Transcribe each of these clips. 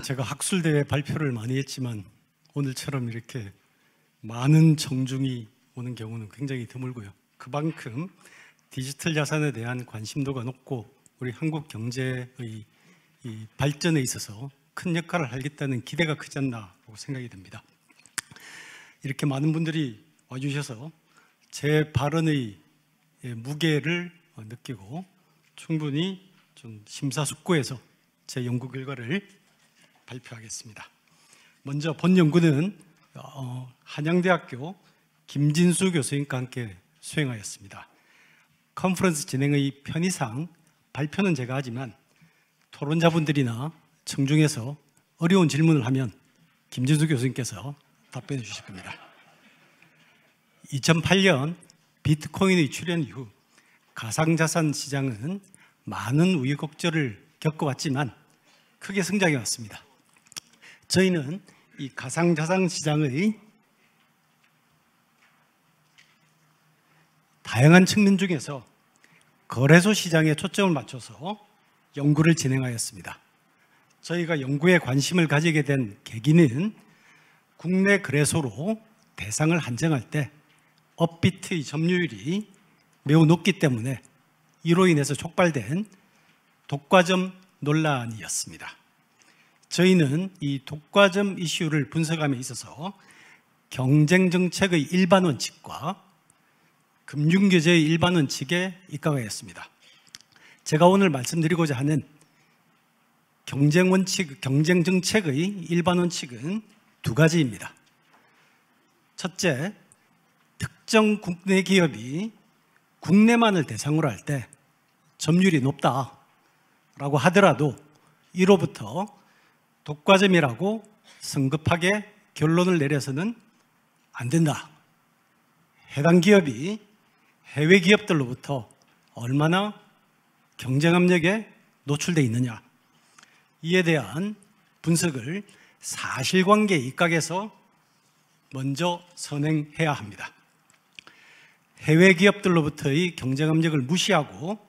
제가 학술대회 발표를 많이 했지만 오늘처럼 이렇게 많은 청중이 오는 경우는 굉장히 드물고요. 그만큼 디지털 자산에 대한 관심도가 높고 우리 한국 경제의 이 발전에 있어서 큰 역할을 하겠다는 기대가 크지 않나라고 생각이 듭니다. 이렇게 많은 분들이 와주셔서 제 발언의 무게를 느끼고 충분히 좀 심사숙고해서 제 연구 결과를 발표하겠습니다. 먼저 본 연구는 한양대학교 김진수 교수님과 함께 수행하였습니다. 컨퍼런스 진행의 편의상 발표는 제가 하지만 토론자분들이나 청중에서 어려운 질문을 하면 김진수 교수님께서 답변해 주실 겁니다. 2008년 비트코인의 출현 이후 가상자산 시장은 많은 우여곡절을 겪어왔지만 크게 성장해 왔습니다. 저희는 이 가상자산 시장의 다양한 측면 중에서 거래소 시장에 초점을 맞춰서 연구를 진행하였습니다. 저희가 연구에 관심을 가지게 된 계기는 국내 거래소로 대상을 한정할 때 업비트의 점유율이 매우 높기 때문에 이로 인해서 촉발된 독과점 논란이었습니다. 저희는 이 독과점 이슈를 분석함에 있어서 경쟁정책의 일반 원칙과 금융규제의 일반 원칙에 입각하였습니다. 제가 오늘 말씀드리고자 하는 경쟁정책의 일반 원칙은 두 가지입니다. 첫째, 특정 국내 기업이 국내만을 대상으로 할 때 점유율이 높다라고 하더라도 이로부터 독과점이라고 성급하게 결론을 내려서는 안 된다. 해당 기업이 해외 기업들로부터 얼마나 경쟁 압력에 노출되어 있느냐, 이에 대한 분석을 사실관계에 입각해서 먼저 선행해야 합니다. 해외 기업들로부터의 경쟁 압력을 무시하고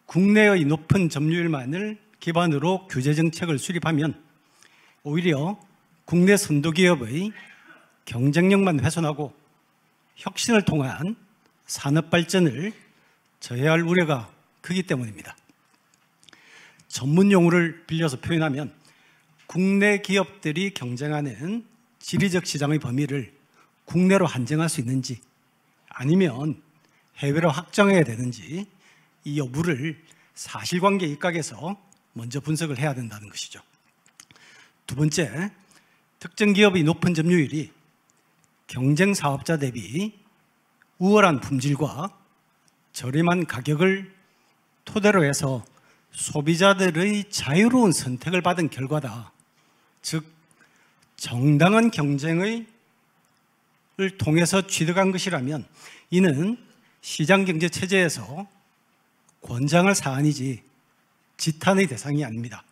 국내의 높은 점유율만을 기반으로 규제 정책을 수립하면 오히려 국내 선도 기업의 경쟁력만 훼손하고 혁신을 통한 산업 발전을 저해할 우려가 크기 때문입니다. 전문 용어를 빌려서 표현하면 국내 기업들이 경쟁하는 지리적 시장의 범위를 국내로 한정할 수 있는지 아니면 해외로 확장해야 되는지 이 여부를 사실관계에 입각해서 먼저 분석을 해야 된다는 것이죠. 두 번째, 특정 기업의 높은 점유율이 경쟁 사업자 대비 우월한 품질과 저렴한 가격을 토대로 해서 소비자들의 자유로운 선택을 받은 결과다. 즉, 정당한 경쟁을 통해서 취득한 것이라면 이는 시장경제 체제에서 권장할 사안이지 지탄의 대상이 아닙니다.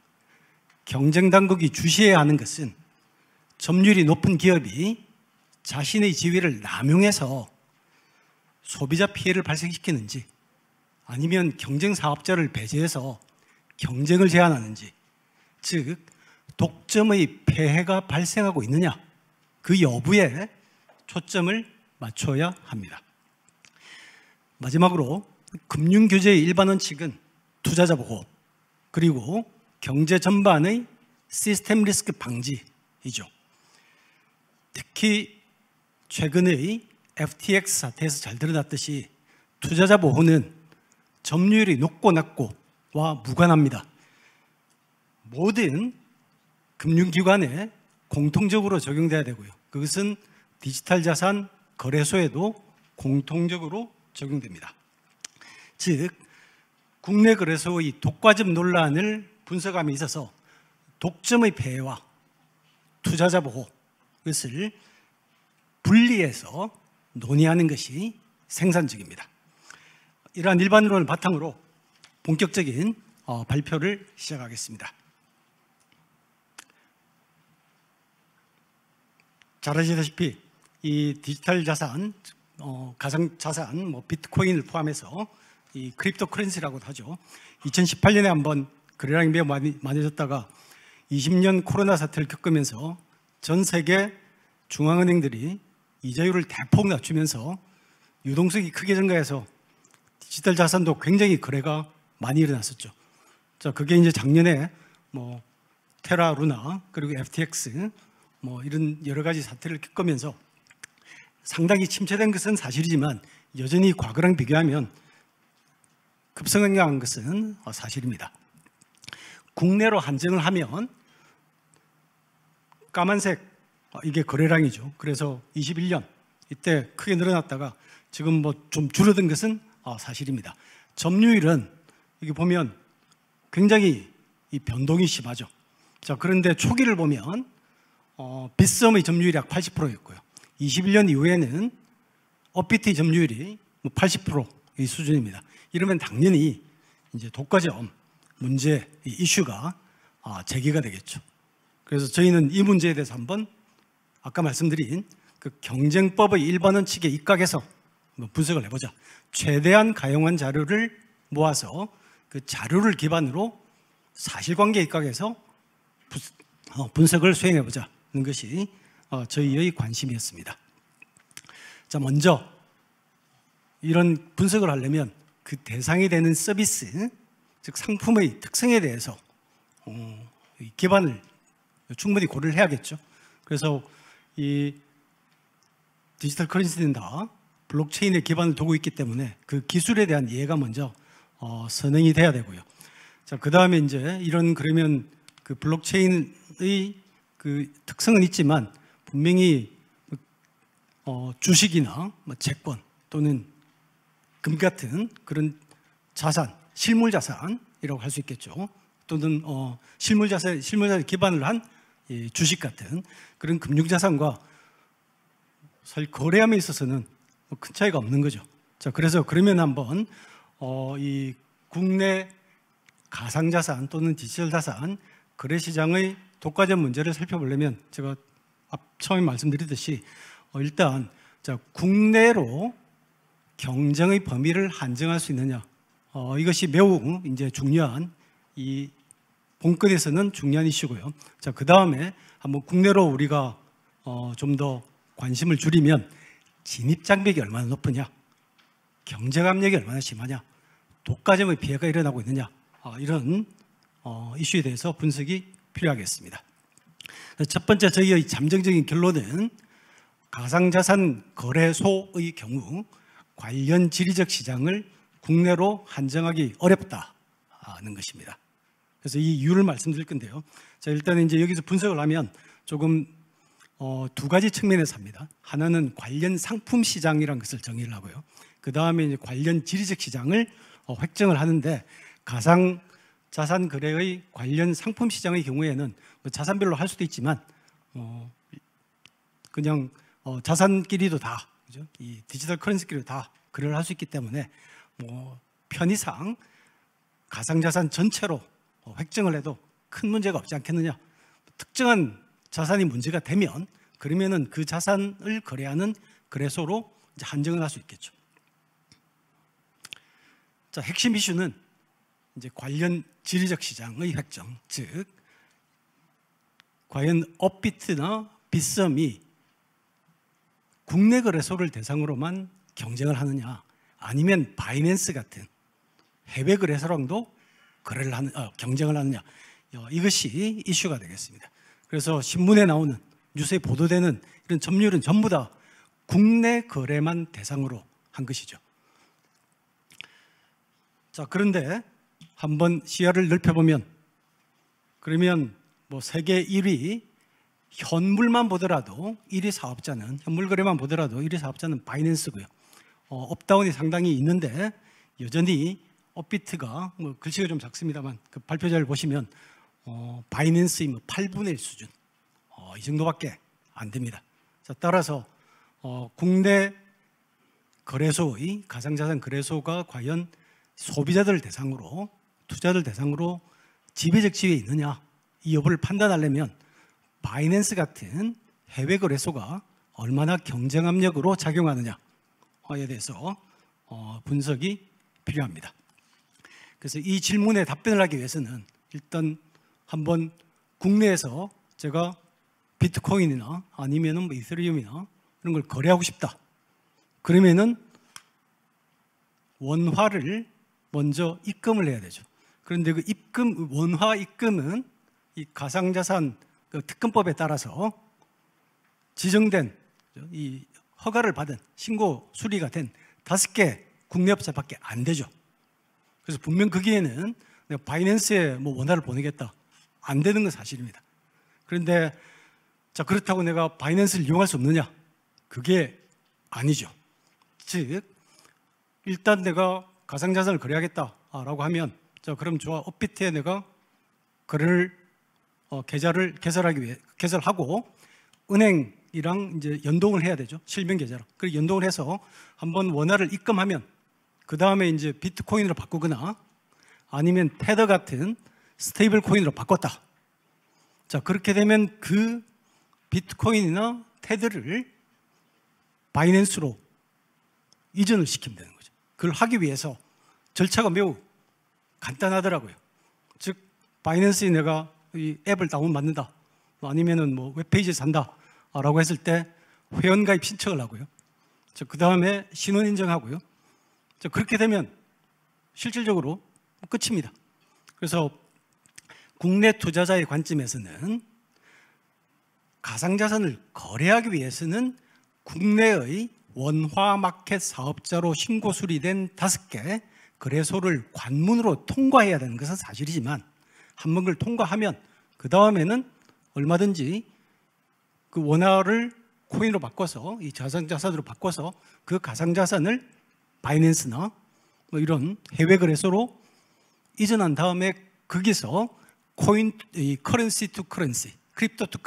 경쟁당국이 주시해야 하는 것은 점유율이 높은 기업이 자신의 지위를 남용해서 소비자 피해를 발생시키는지 아니면 경쟁 사업자를 배제해서 경쟁을 제한하는지, 즉 독점의 폐해가 발생하고 있느냐, 그 여부에 초점을 맞춰야 합니다. 마지막으로 금융규제의 일반 원칙은 투자자 보호 그리고 경제 전반의 시스템 리스크 방지이죠. 특히 최근의 FTX 사태에서 잘 드러났듯이 투자자 보호는 점유율이 높고 낮고와 무관합니다. 모든 금융기관에 공통적으로 적용돼야 되고요. 그것은 디지털 자산 거래소에도 공통적으로 적용됩니다. 즉, 국내 거래소의 독과점 논란을 분석함에 있어서 독점의 폐해와 투자자 보호, 그것을 분리해서 논의하는 것이 생산적입니다. 이러한 일반론을 바탕으로 본격적인 발표를 시작하겠습니다. 잘 아시다시피 이 디지털 자산, 가상자산, 비트코인을 포함해서 이 크립토커런시라고도 하죠. 2018년에 한번 거래량이 매우 많아졌다가 20년 코로나 사태를 겪으면서 전 세계 중앙은행들이 이자율을 대폭 낮추면서 유동성이 크게 증가해서 디지털 자산도 굉장히 거래가 많이 일어났었죠. 자, 그게 이제 작년에 뭐 테라 루나 그리고 FTX 뭐 이런 여러 가지 사태를 겪으면서 상당히 침체된 것은 사실이지만 여전히 과거랑 비교하면 급성장한 것은 사실입니다. 국내로 한정을 하면 까만색 이게 거래량이죠. 그래서 21년 이때 크게 늘어났다가 지금 뭐 좀 줄어든 것은 사실입니다. 점유율은 이게 보면 굉장히 이 변동이 심하죠. 자, 그런데 초기를 보면 빗썸의 점유율이 약 80%였고요. 21년 이후에는 업비트의 점유율이 80%의 수준입니다. 이러면 당연히 이제 독과점 문제 이슈가 제기가 되겠죠. 그래서 저희는 이 문제에 대해서 한번 아까 말씀드린 그 경쟁법의 1번 원칙에 입각해서 분석을 해보자. 최대한 가용한 자료를 모아서 그 자료를 기반으로 사실관계에 입각해서 분석을 수행해보자는 것이 저희의 관심이었습니다. 자, 먼저 이런 분석을 하려면 그 대상이 되는 서비스, 즉 상품의 특성에 대해서 기반을 충분히 고려를 해야겠죠. 그래서 이 디지털 커런시는 다 블록체인에 기반을 두고 있기 때문에 그 기술에 대한 이해가 먼저 선행이 돼야 되고요. 자, 그 다음에 이제 이런 그러면 그 블록체인의 그 특성은 있지만 분명히 주식이나 채권 또는 금 같은 그런 자산, 실물 자산이라고 할 수 있겠죠. 또는 실물 자산 기반을 한 주식 같은 그런 금융 자산과 사실 거래함에 있어서는 큰 차이가 없는 거죠. 자, 그래서 그러면 한번 이 국내 가상자산 또는 디지털 자산 거래 시장의 독과점 문제를 살펴보려면 제가 처음에 말씀드렸듯이 일단 자, 국내로 경쟁의 범위를 한정할 수 있느냐, 이것이 매우 이제 중요한 이 본건에서는 중요한 이슈고요. 자, 그 다음에 한번 국내로 우리가 좀 더 관심을 줄이면 진입 장벽이 얼마나 높으냐, 경쟁 압력이 얼마나 심하냐, 독과점의 피해가 일어나고 있느냐, 이런 이슈에 대해서 분석이 필요하겠습니다. 첫 번째 저희의 잠정적인 결론은 가상자산 거래소의 경우 관련 지리적 시장을 국내로 한정하기 어렵다는 것입니다. 그래서 이 이유를 말씀드릴 건데요. 자, 일단 이제 여기서 분석을 하면 조금 두 가지 측면에서 합니다. 하나는 관련 상품 시장이라는 것을 정의를 하고요. 그 다음에 이제 관련 지리적 시장을 획정을 하는데 가상 자산 거래의 관련 상품 시장의 경우에는 뭐 자산별로 할 수도 있지만 그냥 자산끼리도 다, 그죠? 이 디지털 커런시끼리도 다 거래를 할 수 있기 때문에 뭐 편의상 가상자산 전체로 획정을 해도 큰 문제가 없지 않겠느냐. 특정한 자산이 문제가 되면 그러면은 그 자산을 거래하는 거래소로 이제 한정을 할 수 있겠죠. 자, 핵심 이슈는 이제 관련 지리적 시장의 획정, 즉 과연 업비트나 빗썸이 국내 거래소를 대상으로만 경쟁을 하느냐, 아니면 바이낸스 같은 해외 거래소랑도 경쟁을 하느냐, 이것이 이슈가 되겠습니다. 그래서 신문에 나오는 뉴스에 보도되는 이런 점유율은 전부 다 국내 거래만 대상으로 한 것이죠. 자, 그런데 한번 시야를 넓혀보면 그러면 뭐 세계 1위 현물만 보더라도 1위 사업자는 현물 거래만 보더라도 1위 사업자는 바이낸스고요. 업다운이 상당히 있는데 여전히 업비트가 뭐 글씨가 좀 작습니다만 그 발표자를 보시면 바이낸스의 뭐 8분의 1 수준, 이 정도밖에 안 됩니다. 자, 따라서 국내 거래소의 가상자산 거래소가 과연 소비자들 대상으로, 투자들 대상으로 지배적 지위에 있느냐, 이 여부를 판단하려면 바이낸스 같은 해외 거래소가 얼마나 경쟁 압력으로 작용하느냐에 대해서 분석이 필요합니다. 그래서 이 질문에 답변을 하기 위해서는 일단 한번 국내에서 제가 비트코인이나 아니면은 뭐 이더리움이나 이런 걸 거래하고 싶다. 그러면은 원화를 먼저 입금을 해야 되죠. 그런데 그 원화 입금은 이 가상자산 그 특검법에 따라서 지정된 이 허가를 받은 신고 수리가 된 5개 국내 업체밖에 안 되죠. 그래서 분명 거기에는 내가 바이낸스에 뭐 원화를 보내겠다 안 되는 건 사실입니다. 그런데 자, 그렇다고 내가 바이낸스를 이용할 수 없느냐? 그게 아니죠. 즉 일단 내가 가상자산을 거래하겠다라고 하면 자, 그럼 좋아, 업비트에 내가 거래를 계좌를 개설하고 은행이랑 이제 연동을 해야 되죠. 실명 계좌로. 그리고 연동을 해서 한번 원화를 입금하면 그 다음에 이제 비트코인으로 바꾸거나 아니면 테더 같은 스테이블 코인으로 바꿨다. 자, 그렇게 되면 그 비트코인이나 테더를 바이낸스로 이전을 시키면 되는 거죠. 그걸 하기 위해서 절차가 매우 간단하더라고요. 즉 바이낸스에 내가 이 앱을 다운받는다 아니면은 뭐 웹페이지에 산다라고 했을 때 회원가입 신청을 하고요. 그 다음에 신원 인정하고요. 그렇게 되면 실질적으로 끝입니다. 그래서 국내 투자자의 관점에서는 가상자산을 거래하기 위해서는 국내의 원화 마켓 사업자로 신고 수리된 5개 거래소를 관문으로 통과해야 되는 것은 사실이지만 한 번 그걸 통과하면 그 다음에는 얼마든지 그 원화를 코인으로 바꿔서 이 가상자산으로 바꿔서 그 가상자산을 바이낸스나 뭐 이런 해외 거래소로 이전한 다음에 거기서 커런시 투 커런시, 크립토 투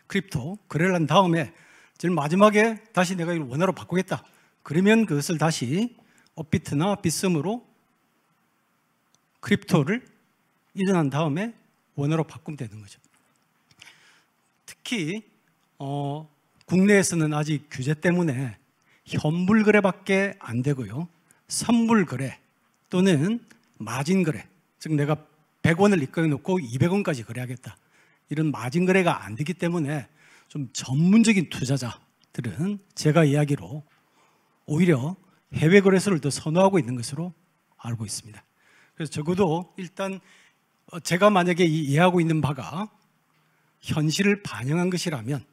크립토 거래를 한 다음에 제일 마지막에 다시 내가 이걸 원화로 바꾸겠다. 그러면 그것을 다시 업비트나 빗썸으로 크립토를 이전한 다음에 원화로 바꾸면 되는 거죠. 특히 국내에서는 아직 규제 때문에 현물 거래밖에 안 되고요. 선물 거래 또는 마진 거래, 즉 내가 100원을 입금해 놓고 200원까지 거래하겠다. 이런 마진 거래가 안 되기 때문에 좀 전문적인 투자자들은 제가 이야기로 오히려 해외 거래소를 더 선호하고 있는 것으로 알고 있습니다. 그래서 적어도 일단 제가 만약에 이해하고 있는 바가 현실을 반영한 것이라면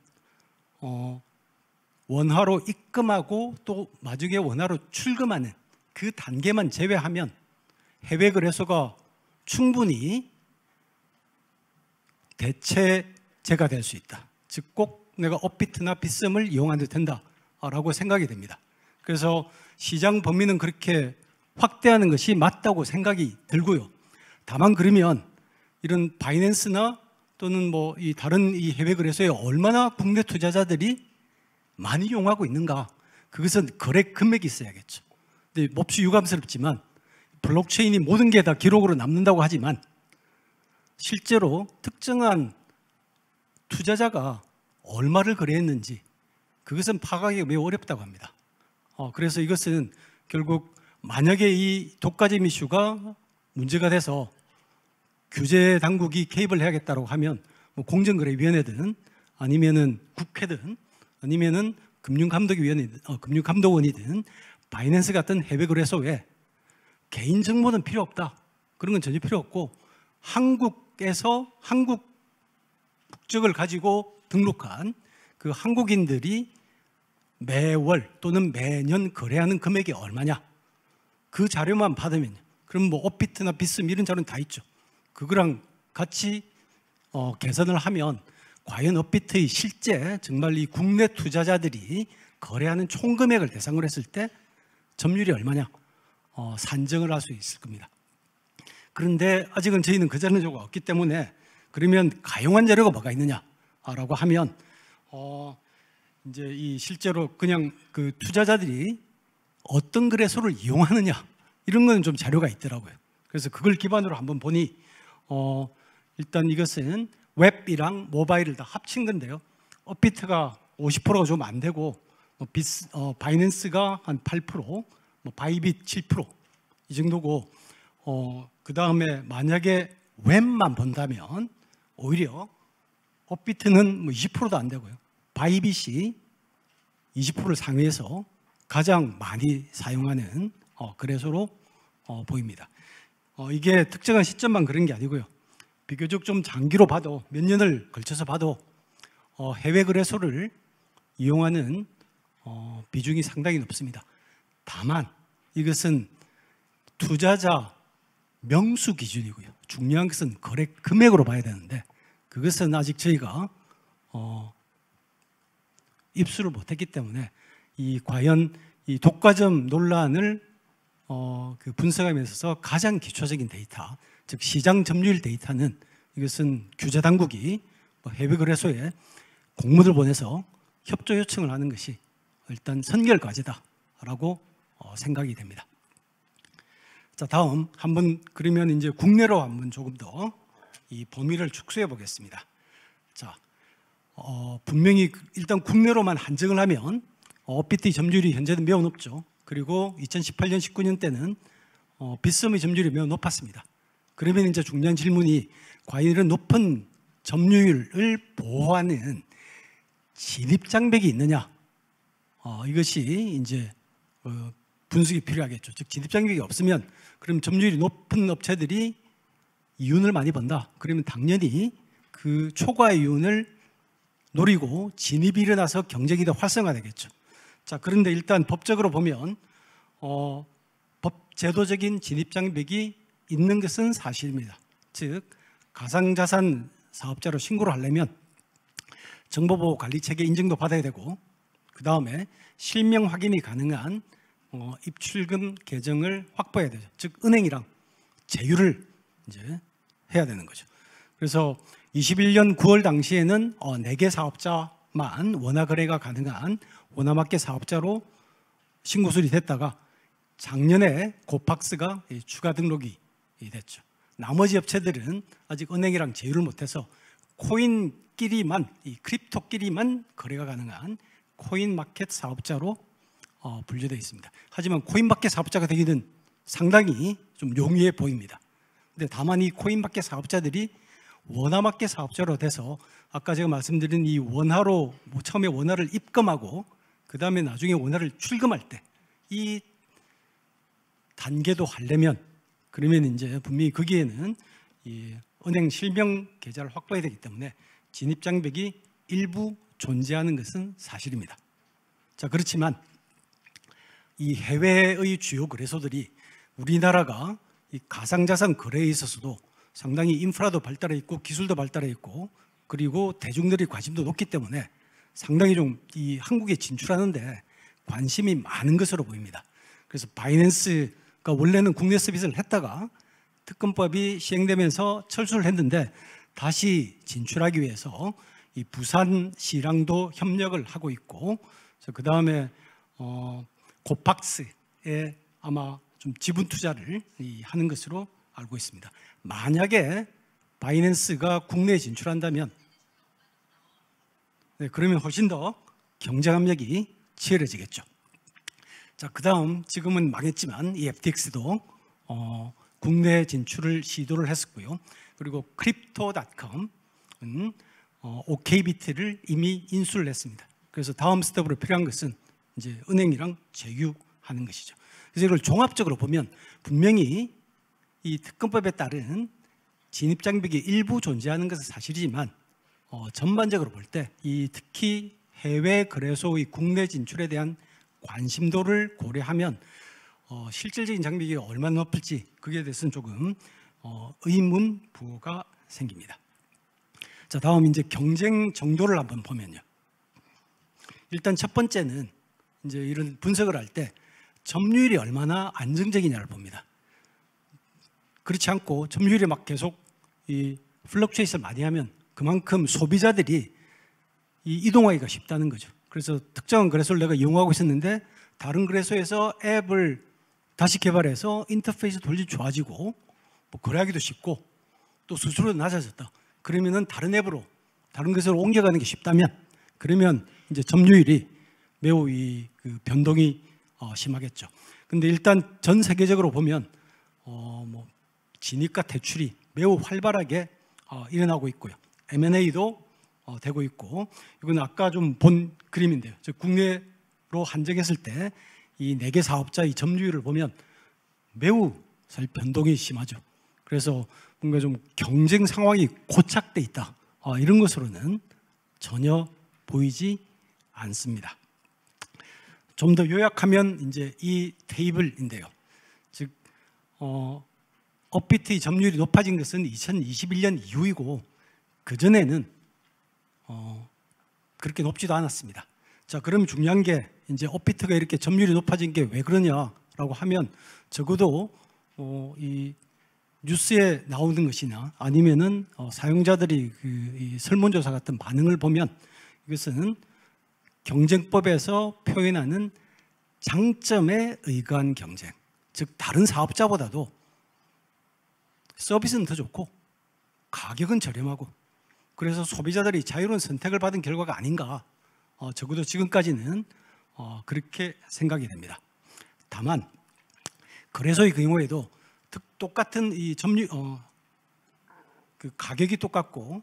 원화로 입금하고 또 나중에 원화로 출금하는 그 단계만 제외하면 해외 거래소가 충분히 대체제가 될 수 있다. 즉 꼭 내가 업비트나 빗썸을 이용해도 된다라고 생각이 됩니다. 그래서 시장 범위는 그렇게 확대하는 것이 맞다고 생각이 들고요. 다만 그러면 이런 바이낸스나 또는 뭐 이 다른 이 해외 거래소에 얼마나 국내 투자자들이 많이 이용하고 있는가? 그것은 거래 금액이 있어야겠죠. 근데 몹시 유감스럽지만 블록체인이 모든 게 다 기록으로 남는다고 하지만 실제로 특정한 투자자가 얼마를 거래했는지 그것은 파악하기가 매우 어렵다고 합니다. 그래서 이것은 결국 만약에 이 독과점 이슈가 문제가 돼서 규제 당국이 개입을 해야겠다고 하면 뭐 공정거래위원회든 아니면은 국회든 아니면은 금융감독원이든 바이낸스 같은 해외 거래소에 개인 정보는 필요 없다. 그런 건 전혀 필요 없고 한국에서 한국 국적을 가지고 등록한 그 한국인들이 매월 또는 매년 거래하는 금액이 얼마냐? 그 자료만 받으면 그럼 뭐 업비트나 빗썸 이런 자료는 다 있죠. 그거랑 같이 계산을 하면 과연 업비트의 실제 정말 이 국내 투자자들이 거래하는 총 금액을 대상으로 했을 때 점유율이 얼마냐 산정을 할 수 있을 겁니다. 그런데 아직은 저희는 그 자료가 없기 때문에 그러면 가용한 자료가 뭐가 있느냐라고 하면 이제 이 실제로 그냥 그 투자자들이 어떤 거래소를 이용하느냐 이런 건 좀 자료가 있더라고요. 그래서 그걸 기반으로 한번 보니 일단 이것은 웹이랑 모바일을 다 합친 건데요. 업비트가 50%가 좀 안 되고 바이낸스가 한 8%, 바이빗 7% 이 정도고 그 다음에 만약에 웹만 본다면 오히려 업비트는 뭐 20%도 안 되고요. 바이빗이 20%를 상회해서 가장 많이 사용하는 거래소로 보입니다. 이게 특정한 시점만 그런 게 아니고요. 비교적 좀 장기로 봐도 몇 년을 걸쳐서 봐도 해외 거래소를 이용하는 비중이 상당히 높습니다. 다만 이것은 투자자 명수 기준이고요. 중요한 것은 거래 금액으로 봐야 되는데 그것은 아직 저희가 입수를 못했기 때문에 과연 이 독과점 논란을 분석함에 있어서 가장 기초적인 데이터, 즉 시장 점유율 데이터는 이것은 규제 당국이 해외 거래소에 공문을 보내서 협조 요청을 하는 것이 일단 선결 과제다라고 생각이 됩니다. 자, 다음 한번 그러면 이제 국내로 한번 조금 더 이 범위를 축소해 보겠습니다. 자, 분명히 일단 국내로만 한정을 하면 업비트 점유율이 현재는 매우 높죠. 그리고 2018년, 19년 때는 빗썸의 점유율이 매우 높았습니다. 그러면 이제 중요한 질문이 과연 이런 높은 점유율을 보호하는 진입 장벽이 있느냐? 이것이 이제 분석이 필요하겠죠. 즉 진입 장벽이 없으면 그럼 점유율이 높은 업체들이 이윤을 많이 번다. 그러면 당연히 그 초과의 이윤을 노리고 진입이 일어나서 경쟁이 더 활성화되겠죠. 자, 그런데 일단 법적으로 보면 제도적인 진입 장벽이 있는 것은 사실입니다. 즉 가상자산 사업자로 신고를 하려면 정보보호 관리체계 인증도 받아야 되고 그 다음에 실명 확인이 가능한 입출금 계정을 확보해야 되죠. 즉 은행이랑 제휴를 이제 해야 되는 거죠. 그래서 21년 9월 당시에는 4개 사업자만 원화 거래가 가능한 원화마켓 사업자로 신고 수리됐다가 작년에 고팍스가 추가 등록이 됐죠. 나머지 업체들은 아직 은행이랑 제휴를 못해서 코인끼리만, 이 크립토끼리만 거래가 가능한 코인마켓 사업자로 분류되어 있습니다. 하지만 코인마켓 사업자가 되기는 상당히 좀 용이해 보입니다. 근데 다만 이 코인마켓 사업자들이 원화마켓 사업자로 돼서 아까 제가 말씀드린 이 원화로 처음에 원화를 입금하고 그 다음에 나중에 원화를 출금할 때 이 단계도 하려면 그러면 이제 분명히 거기에는 이 은행 실명 계좌를 확보해야 되기 때문에 진입 장벽이 일부 존재하는 것은 사실입니다. 자, 그렇지만 이 해외의 주요 거래소들이 우리나라가 이 가상자산 거래에 있어서도 상당히 인프라도 발달해 있고 기술도 발달해 있고 그리고 대중들이 관심도 높기 때문에 상당히 좀 이 한국에 진출하는데 관심이 많은 것으로 보입니다. 그래서 바이낸스가 원래는 국내 서비스를 했다가 특검법이 시행되면서 철수를 했는데 다시 진출하기 위해서 이 부산시랑도 협력을 하고 있고 그 다음에 고팍스에 아마 좀 지분 투자를 하는 것으로 알고 있습니다. 만약에 바이낸스가 국내에 진출한다면 그러면 훨씬 더 경쟁압력이 치열해지겠죠. 자, 그 다음 지금은 망했지만 이 FTX도 국내 진출을 시도를 했었고요. 그리고 크립토닷컴은 OK비트를 이미 인수를 했습니다. 그래서 다음 스텝으로 필요한 것은 이제 은행이랑 제휴하는 것이죠. 그래서 이걸 종합적으로 보면 분명히 이 특검법에 따른 진입 장벽이 일부 존재하는 것은 사실이지만 전반적으로 볼 때 이 특히 해외 거래소의 국내 진출에 대한 관심도를 고려하면 실질적인 장벽이 얼마나 높을지 그에 대해서는 조금 의문 부호가 생깁니다. 자, 다음 이제 경쟁 정도를 한번 보면요. 일단 첫 번째는 이제 이런 분석을 할 때 점유율이 얼마나 안정적이냐를 봅니다. 그렇지 않고 점유율이 막 계속 이 플럭추에이션 많이 하면 그만큼 소비자들이 이동하기가 쉽다는 거죠. 그래서 특정한 거래소를 내가 이용하고 있었는데 다른 거래소에서 앱을 다시 개발해서 인터페이스 돌리 좋아지고 뭐 거래하기도 쉽고 또 수수료도 낮아졌다. 그러면은 다른 앱으로 다른 거래소로 옮겨가는 게 쉽다면 그러면 이제 점유율이 매우 그 변동이 심하겠죠. 근데 일단 전 세계적으로 보면 뭐 진입과 퇴출이 매우 활발하게 일어나고 있고요. M&A도 되고 있고, 이건 아까 좀 본 그림인데요. 즉 국내로 한정했을 때 이 4개 사업자의 점유율을 보면 매우 사실 변동이 심하죠. 그래서 뭔가 좀 경쟁 상황이 고착돼 있다, 이런 것으로는 전혀 보이지 않습니다. 좀 더 요약하면 이제 이 테이블인데요. 즉 업비트의 점유율이 높아진 것은 2021년 이후이고 그 전에는 그렇게 높지도 않았습니다. 자, 그럼 중요한 게 이제 업비트가 이렇게 점유율이 높아진 게 왜 그러냐라고 하면 적어도 이 뉴스에 나오는 것이나 아니면은 사용자들이 이 설문조사 같은 반응을 보면 이것은 경쟁법에서 표현하는 장점에 의거한 경쟁, 즉 다른 사업자보다도 서비스는 더 좋고 가격은 저렴하고 그래서 소비자들이 자유로운 선택을 받은 결과가 아닌가, 적어도 지금까지는 그렇게 생각이 됩니다. 다만 거래소의 경우에도 똑같은 이 그 가격이 똑같고,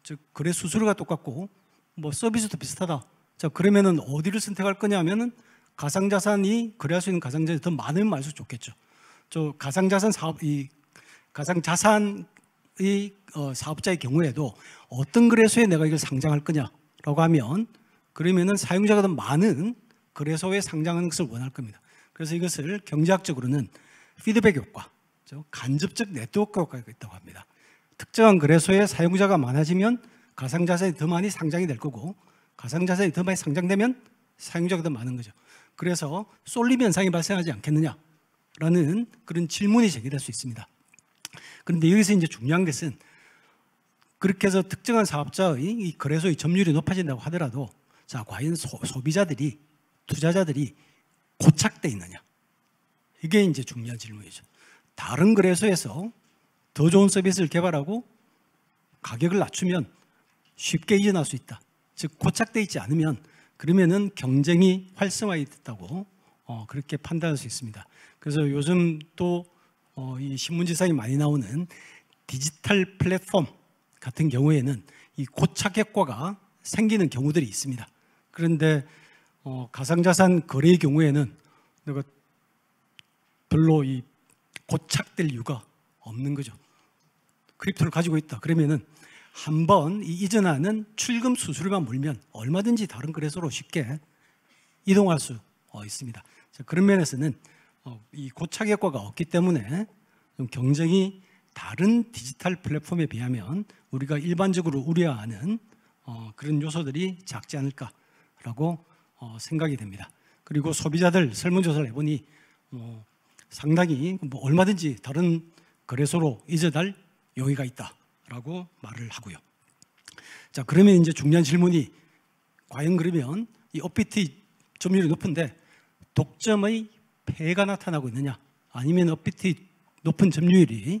즉 거래 수수료가 똑같고 뭐 서비스도 비슷하다. 자, 그러면은 어디를 선택할 거냐면은 가상자산이 거래할 수 있는 가상자산이 더 많으면 많을수록 좋겠죠. 저 가상자산 사업, 이 가상자산의 사업자의 경우에도 어떤 거래소에 내가 이걸 상장할 거냐라고 하면 그러면은 사용자가 더 많은 거래소에 상장하는 것을 원할 겁니다. 그래서 이것을 경제학적으로는 피드백 효과, 간접적 네트워크 효과가 있다고 합니다. 특정한 거래소에 사용자가 많아지면 가상자산이 더 많이 상장이 될 거고 가상자산이 더 많이 상장되면 사용자가 더 많은 거죠. 그래서 쏠림 현상이 발생하지 않겠느냐라는 그런 질문이 제기될 수 있습니다. 그런데 여기서 이제 중요한 것은 그렇게 해서 특정한 사업자의 이 거래소의 점유율이 높아진다고 하더라도 자, 과연 소비자들이, 투자자들이 고착돼 있느냐? 이게 이제 중요한 질문이죠. 다른 거래소에서 더 좋은 서비스를 개발하고 가격을 낮추면 쉽게 이전할 수 있다. 즉 고착돼 있지 않으면 그러면은 경쟁이 활성화됐다고 그렇게 판단할 수 있습니다. 그래서 요즘 또 이 신문지사에 많이 나오는 디지털 플랫폼 같은 경우에는 이 고착 효과가 생기는 경우들이 있습니다. 그런데 가상자산 거래의 경우에는 내가 별로 이 고착될 이유가 없는 거죠. 크립토를 가지고 있다. 그러면은 한번 이전하는 출금 수수료만 물면 얼마든지 다른 거래소로 쉽게 이동할 수 있습니다. 자, 그런 면에서는 이 고착 효과가 없기 때문에 좀 경쟁이 다른 디지털 플랫폼에 비하면 우리가 일반적으로 우려하는 그런 요소들이 작지 않을까라고 생각이 됩니다. 그리고 소비자들 설문조사를 해보니 상당히 얼마든지 다른 거래소로 이전할 용의가 있다라고 말을 하고요. 자, 그러면 이제 중요한 질문이 과연 그러면 이 업비트 점유율이 높은데 독점의 폐해가 나타나고 있느냐, 아니면 업비트 높은 점유율이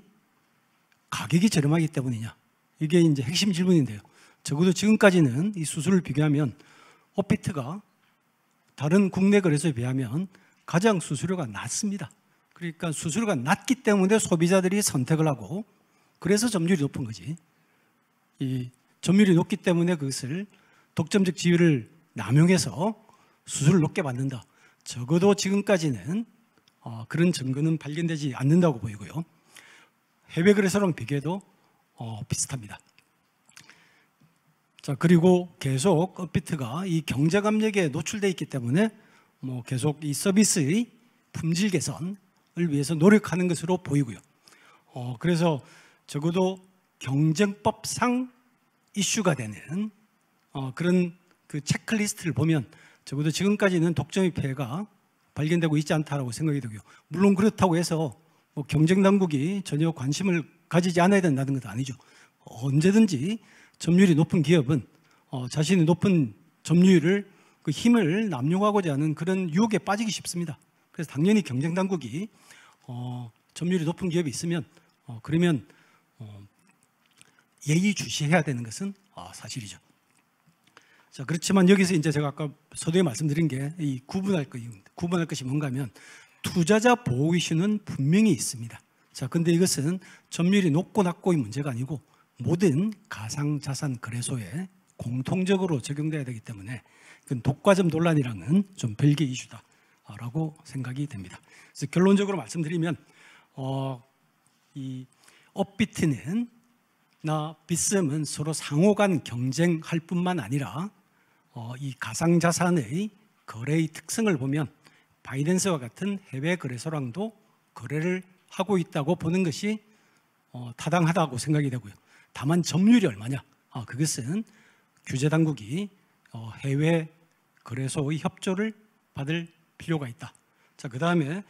가격이 저렴하기 때문이냐, 이게 이제 핵심 질문인데요. 적어도 지금까지는 이 수수료를 비교하면 업비트가 다른 국내 거래소에 비하면 가장 수수료가 낮습니다. 그러니까 수수료가 낮기 때문에 소비자들이 선택을 하고 그래서 점유율이 높은 거지. 이 점유율이 높기 때문에 그것을 독점적 지위를 남용해서 수수료를 높게 받는다. 적어도 지금까지는 그런 증거는 발견되지 않는다고 보이고요. 해외 거래소랑 비교해도 비슷합니다. 자, 그리고 계속 업비트가 이 경쟁 압력에 노출되어 있기 때문에 계속 이 서비스의 품질 개선을 위해서 노력하는 것으로 보이고요. 그래서 적어도 경쟁법상 이슈가 되는 그런 그 체크리스트를 보면 적어도 지금까지는 독점의 폐해가 발견되고 있지 않다라고 생각이 되고요. 물론 그렇다고 해서 경쟁 당국이 전혀 관심을 가지지 않아야 된다는 것도 아니죠. 언제든지 점유율이 높은 기업은 자신의 높은 점유율을 그 힘을 남용하고자 하는 그런 유혹에 빠지기 쉽습니다. 그래서 당연히 경쟁 당국이 점유율이 높은 기업이 있으면 그러면 예의주시해야 되는 것은 사실이죠. 자, 그렇지만 여기서 이제 제가 아까 서두에 말씀드린 게 이 구분할 것이 뭔가 하면 투자자 보호 이슈는 분명히 있습니다. 자, 근데 이것은 점유율이 높고 낮고의 문제가 아니고 모든 가상자산 거래소에 공통적으로 적용돼야 되기 때문에 그 독과점 논란이랑은 좀 별개 이슈다라고 생각이 됩니다. 그래서 결론적으로 말씀드리면 이 업비트는 나 빗썸은 서로 상호간 경쟁할 뿐만 아니라 이 가상자산의 거래의 특성을 보면 바이낸스와 같은 해외 거래소랑도 거래를 하고 있다고 보는 것이 타당하다고 생각이 되고요. 다만 점유율이 얼마냐? 그것은 규제 당국이 해외 거래소의 협조를 받을 필요가 있다. 자, 그 다음에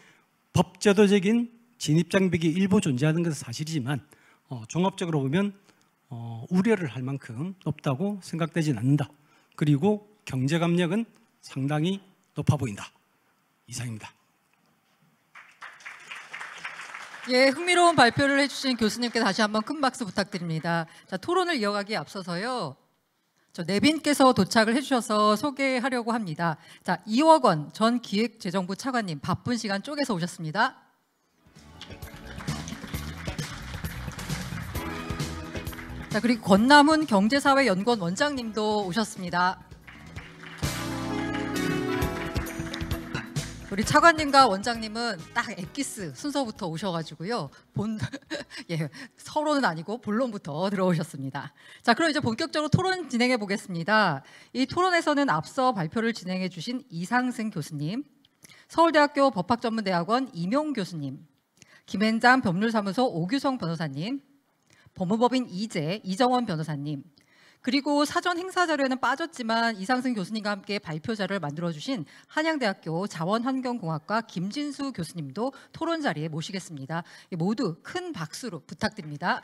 법제도적인 진입 장벽이 일부 존재하는 것은 사실이지만 종합적으로 보면 우려를 할 만큼 높다고 생각되진 않는다. 그리고 경제 감력은 상당히 높아 보인다. 이상입니다. 예, 흥미로운 발표를 해주신 교수님께 다시 한번 큰 박수 부탁드립니다. 자, 토론을 이어가기에 앞서서요. 저 내빈께서 도착을 해주셔서 소개하려고 합니다. 자, 이워건 전 기획재정부 차관님 바쁜 시간 쪼개서 오셨습니다. 자, 그리고 권남훈 경제사회연구원 원장님도 오셨습니다. 우리 차관님과 원장님은 딱 엑기스 순서부터 오셔가지고요. 예, 서론은 아니고 본론부터 들어오셨습니다. 자, 그럼 이제 본격적으로 토론 진행해 보겠습니다. 이 토론에서는 앞서 발표를 진행해 주신 이상승 교수님, 서울대학교 법학전문대학원 임용 교수님, 김앤장 법률사무소 오규성 변호사님, 법무법인 이정원 변호사님, 그리고 사전 행사 자료에는 빠졌지만 이상승 교수님과 함께 발표 자료를 만들어주신 한양대학교 자원환경공학과 김진수 교수님도 토론 자리에 모시겠습니다. 모두 큰 박수로 부탁드립니다.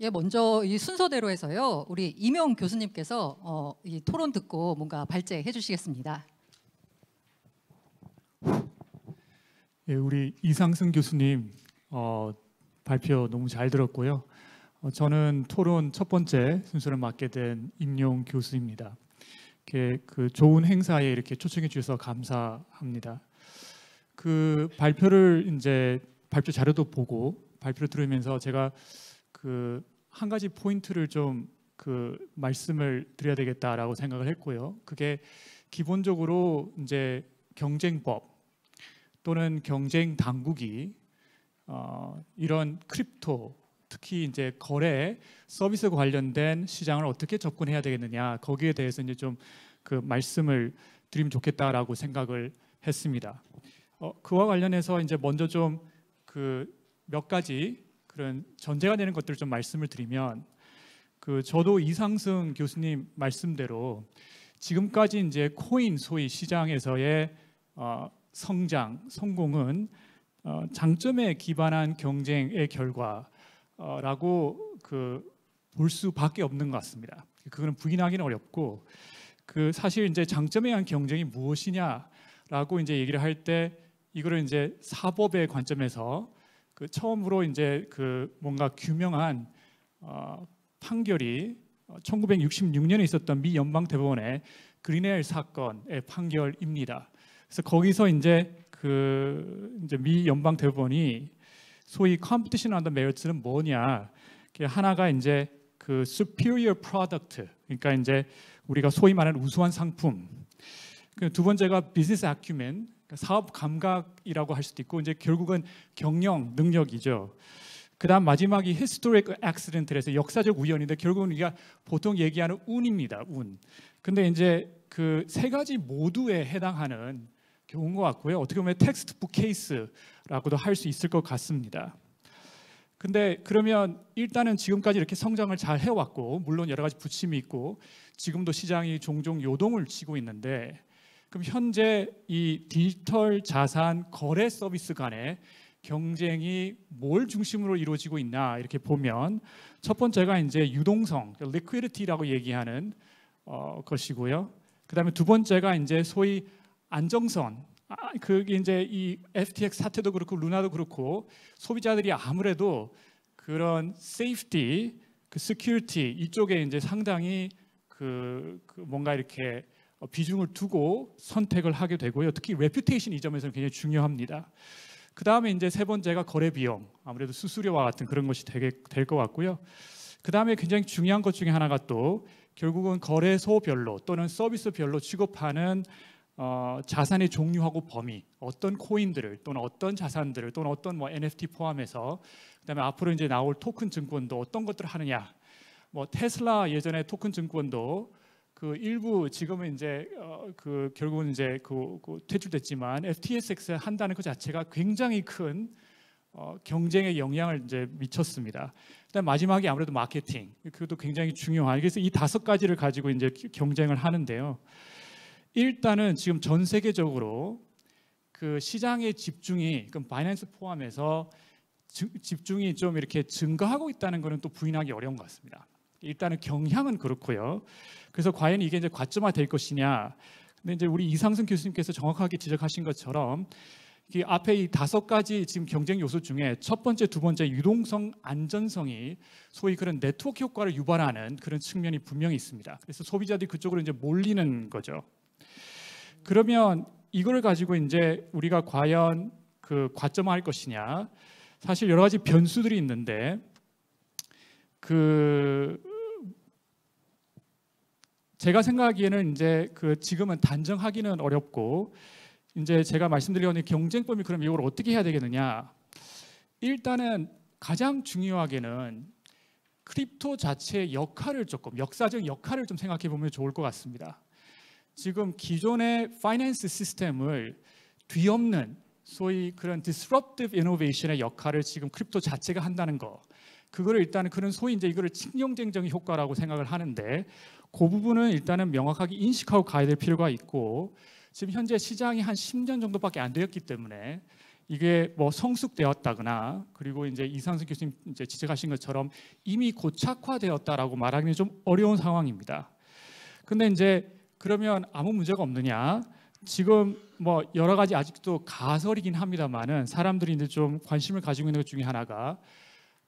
예, 먼저 이 순서대로 해서요. 우리 임용 교수님께서 이 토론 듣고 뭔가 발제해 주시겠습니다. 예, 우리 이상승 교수님 발표 너무 잘 들었고요. 저는 토론 첫 번째 순서를 맡게 된 임용 교수입니다. 그 좋은 행사에 이렇게 초청해 주셔서 감사합니다. 그 발표를 이제 발표 자료도 보고 발표를 들으면서 제가 그 한 가지 포인트를 좀 말씀을 드려야 되겠다라고 생각을 했고요. 그게 기본적으로 이제 경쟁법 또는 경쟁 당국이 이런 크립토 특히 이제 거래 서비스와 관련된 시장을 어떻게 접근해야 되겠느냐 거기에 대해서 이제 좀 그 말씀을 드리면 좋겠다라고 생각을 했습니다. 그와 관련해서 이제 먼저 좀 몇 가지 그런 전제가 되는 것들을 좀 말씀을 드리면 저도 이상승 교수님 말씀대로 지금까지 이제 코인 소위 시장에서의 성공은 장점에 기반한 경쟁의 결과라고 볼 수밖에 없는 것 같습니다. 그거는 부인하기는 어렵고 사실 이제 장점에 의한 경쟁이 무엇이냐라고 이제 얘기를 할 때 이거를 이제 사법의 관점에서 처음으로 이제 뭔가 규명한 판결이 1966년에 있었던 미 연방 대법원의 그린웰 사건의 판결입니다. 그래서 거기서 이제 미 연방 대법원이 소위 competition on the merits는 뭐냐? 하나가 이제 superior product, 그러니까 이제 우리가 소위 말하는 우수한 상품. 두 번째가 business acumen, 사업 감각이라고 할 수도 있고 이제 결국은 경영 능력이죠. 그다음 마지막이 historic accident에서 역사적 우연인데 결국은 우리가 보통 얘기하는 운입니다. 운. 근데 이제 세 가지 모두에 해당하는 경우인 것 같고요. 어떻게 보면 텍스트북 케이스라고도 할 수 있을 것 같습니다. 근데 그러면 일단은 지금까지 이렇게 성장을 잘 해왔고 물론 여러 가지 부침이 있고 지금도 시장이 종종 요동을 치고 있는데 그럼 현재 이 디지털 자산 거래 서비스 간의 경쟁이 뭘 중심으로 이루어지고 있나 이렇게 보면 첫 번째가 이제 유동성, liquidity라고 얘기하는 것이고요. 그다음에 두 번째가 이제 소위 안정성, 그게 이제 이 FTX 사태도 그렇고 루나도 그렇고 소비자들이 아무래도 그런 세이프티, 그 시큐리티 이쪽에 이제 상당히 그 뭔가 이렇게 비중을 두고 선택을 하게 되고요. 특히 레퓨테이션 이 점에서는 굉장히 중요합니다. 그 다음에 이제 세 번째가 거래 비용, 아무래도 수수료와 같은 그런 것이 되게 될 것 같고요. 그 다음에 굉장히 중요한 것 중에 하나가 또 결국은 거래소별로 또는 서비스별로 취급하는 자산의 종류하고 범위, 어떤 코인들을 또는 어떤 자산들을 또는 어떤 뭐 NFT 포함해서 그다음에 앞으로 이제 나올 토큰 증권도 어떤 것들을 하느냐. 뭐 테슬라 예전에 토큰 증권도 그 일부 지금은 이제 그 결국은 이제 그 퇴출됐지만 FTSX 한다는 그 자체가 굉장히 큰 경쟁에 영향을 이제 미쳤습니다. 그다음 마지막에 아무래도 마케팅, 그것도 굉장히 중요한. 그래서 이 5가지를 가지고 이제 경쟁을 하는데요. 일단은 지금 전 세계적으로 그 시장의 집중이, 그럼 바이낸스 포함해서 집중이 좀 이렇게 증가하고 있다는 것은 또 부인하기 어려운 것 같습니다. 일단은 경향은 그렇고요. 그래서 과연 이게 이제 과점화 될 것이냐. 근데 이제 우리 이상승 교수님께서 정확하게 지적하신 것처럼 이 앞에 이 5가지 지금 경쟁 요소 중에 첫 번째, 두 번째 유동성, 안전성이 소위 그런 네트워크 효과를 유발하는 그런 측면이 분명히 있습니다. 그래서 소비자들이 그쪽으로 이제 몰리는 거죠. 그러면 이걸 가지고 이제 우리가 과연 그 과점화할 것이냐. 사실 여러 가지 변수들이 있는데 제가 생각하기에는 이제 지금은 단정하기는 어렵고 이제 제가 말씀드리는 경쟁법이 그럼 이걸 어떻게 해야 되겠느냐. 일단은 가장 중요하게는 크립토 자체의 역할을 조금 역사적 역할을 좀 생각해 보면 좋을 것 같습니다. 지금 기존의 파이낸스 시스템을 뒤엎는 소위 그런 disruptive innovation의 역할을 지금 크립토 자체가 한다는 거. 그거를 일단은 그런 소위 이제 이거를 친경쟁적인 효과라고 생각을 하는데 그 부분은 일단은 명확하게 인식하고 가야 될 필요가 있고 지금 현재 시장이 한 10년 정도밖에 안 되었기 때문에 이게 뭐 성숙되었다거나 그리고 이제 이상승 교수님 이제 지적하신 것처럼 이미 고착화되었다라고 말하기는 좀 어려운 상황입니다. 근데 이제 그러면 아무 문제가 없느냐? 지금 뭐 여러 가지 아직도 가설이긴 합니다만은 사람들이 이제 좀 관심을 가지고 있는 것 중에 하나가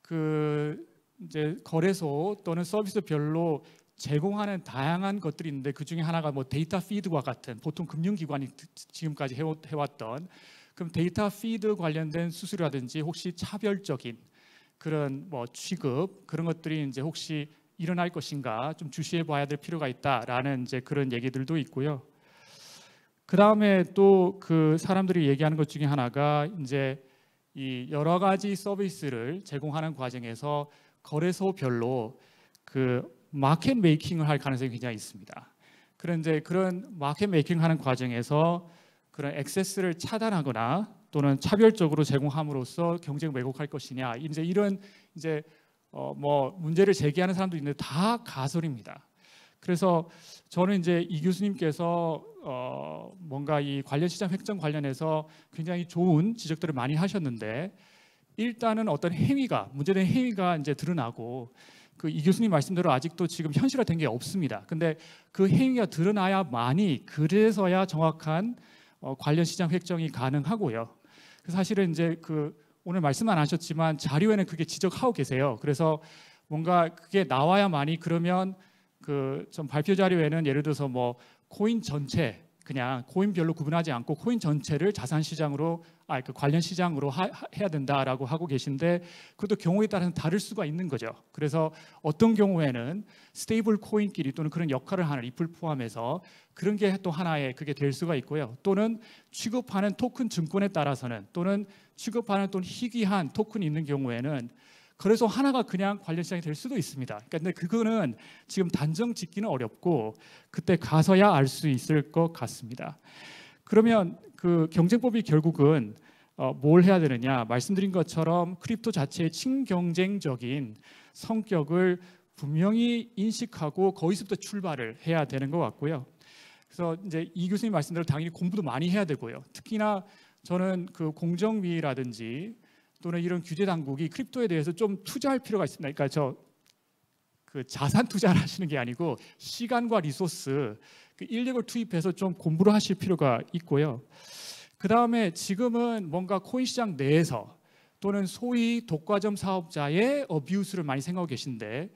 그 이제 거래소 또는 서비스별로 제공하는 다양한 것들이 있는데 그 중에 하나가 뭐 데이터 피드와 같은 보통 금융기관이 지금까지 해왔던 그럼 데이터 피드 관련된 수수료라든지 혹시 차별적인 그런 뭐 취급 그런 것들이 이제 혹시 일어날 것인가 좀 주시해 봐야 될 필요가 있다라는 이제 그런 얘기들도 있고요. 그 다음에 또 그 사람들이 얘기하는 것 중에 하나가 이제 이 여러 가지 서비스를 제공하는 과정에서 거래소별로 그 마켓 메이킹을 할 가능성이 굉장히 있습니다. 그런데 그런 마켓 메이킹하는 과정에서 그런 액세스를 차단하거나 또는 차별적으로 제공함으로써 경쟁 왜곡할 것이냐 이제 이런 이제 뭐 문제를 제기하는 사람도 있는데 다 가설입니다. 그래서 저는 이제 이 교수님께서 뭔가 이 관련 시장 획정 관련해서 굉장히 좋은 지적들을 많이 하셨는데 일단은 어떤 행위가 문제된 행위가 이제 드러나고 그 이 교수님 말씀대로 아직도 지금 현실화된 게 없습니다. 근데 그 행위가 드러나야만이 그래서야 정확한 관련 시장 획정이 가능하고요. 사실은 이제 그 오늘 말씀 안 하셨지만 자료에는 그게 지적하고 계세요. 그래서 뭔가 그게 나와야만이 그러면 그 좀 발표 자료에는 예를 들어서 뭐 코인 전체 그냥 코인별로 구분하지 않고 코인 전체를 자산 시장으로 그 관련 시장으로 해야 된다라고 하고 계신데 그것도 경우에 따라서는 다를 수가 있는 거죠. 그래서 어떤 경우에는 스테이블 코인끼리 또는 그런 역할을 하는 리플 포함해서 그런 게 또 하나의 그게 될 수가 있고요. 또는 취급하는 토큰 증권에 따라서는 또는 취급하는 또는 희귀한 토큰이 있는 경우에는 그래서 하나가 그냥 관련 시장이 될 수도 있습니다. 근데 그거는 지금 단정 짓기는 어렵고 그때 가서야 알 수 있을 것 같습니다. 그러면 그 경쟁법이 결국은 뭘 해야 되느냐? 말씀드린 것처럼 크립토 자체의 친경쟁적인 성격을 분명히 인식하고 거기서부터 출발을 해야 되는 것 같고요. 그래서 이제 이 교수님 말씀대로 당연히 공부도 많이 해야 되고요. 특히나 저는 그 공정위라든지 또는 이런 규제 당국이 크립토에 대해서 좀 투자할 필요가 있습니다. 그러니까 그 자산 투자를 하시는 게 아니고 시간과 리소스, 그 인력을 투입해서 좀 공부를 하실 필요가 있고요. 그 다음에 지금은 뭔가 코인 시장 내에서 또는 소위 독과점 사업자의 어뷰스를 많이 생각하고 계신데,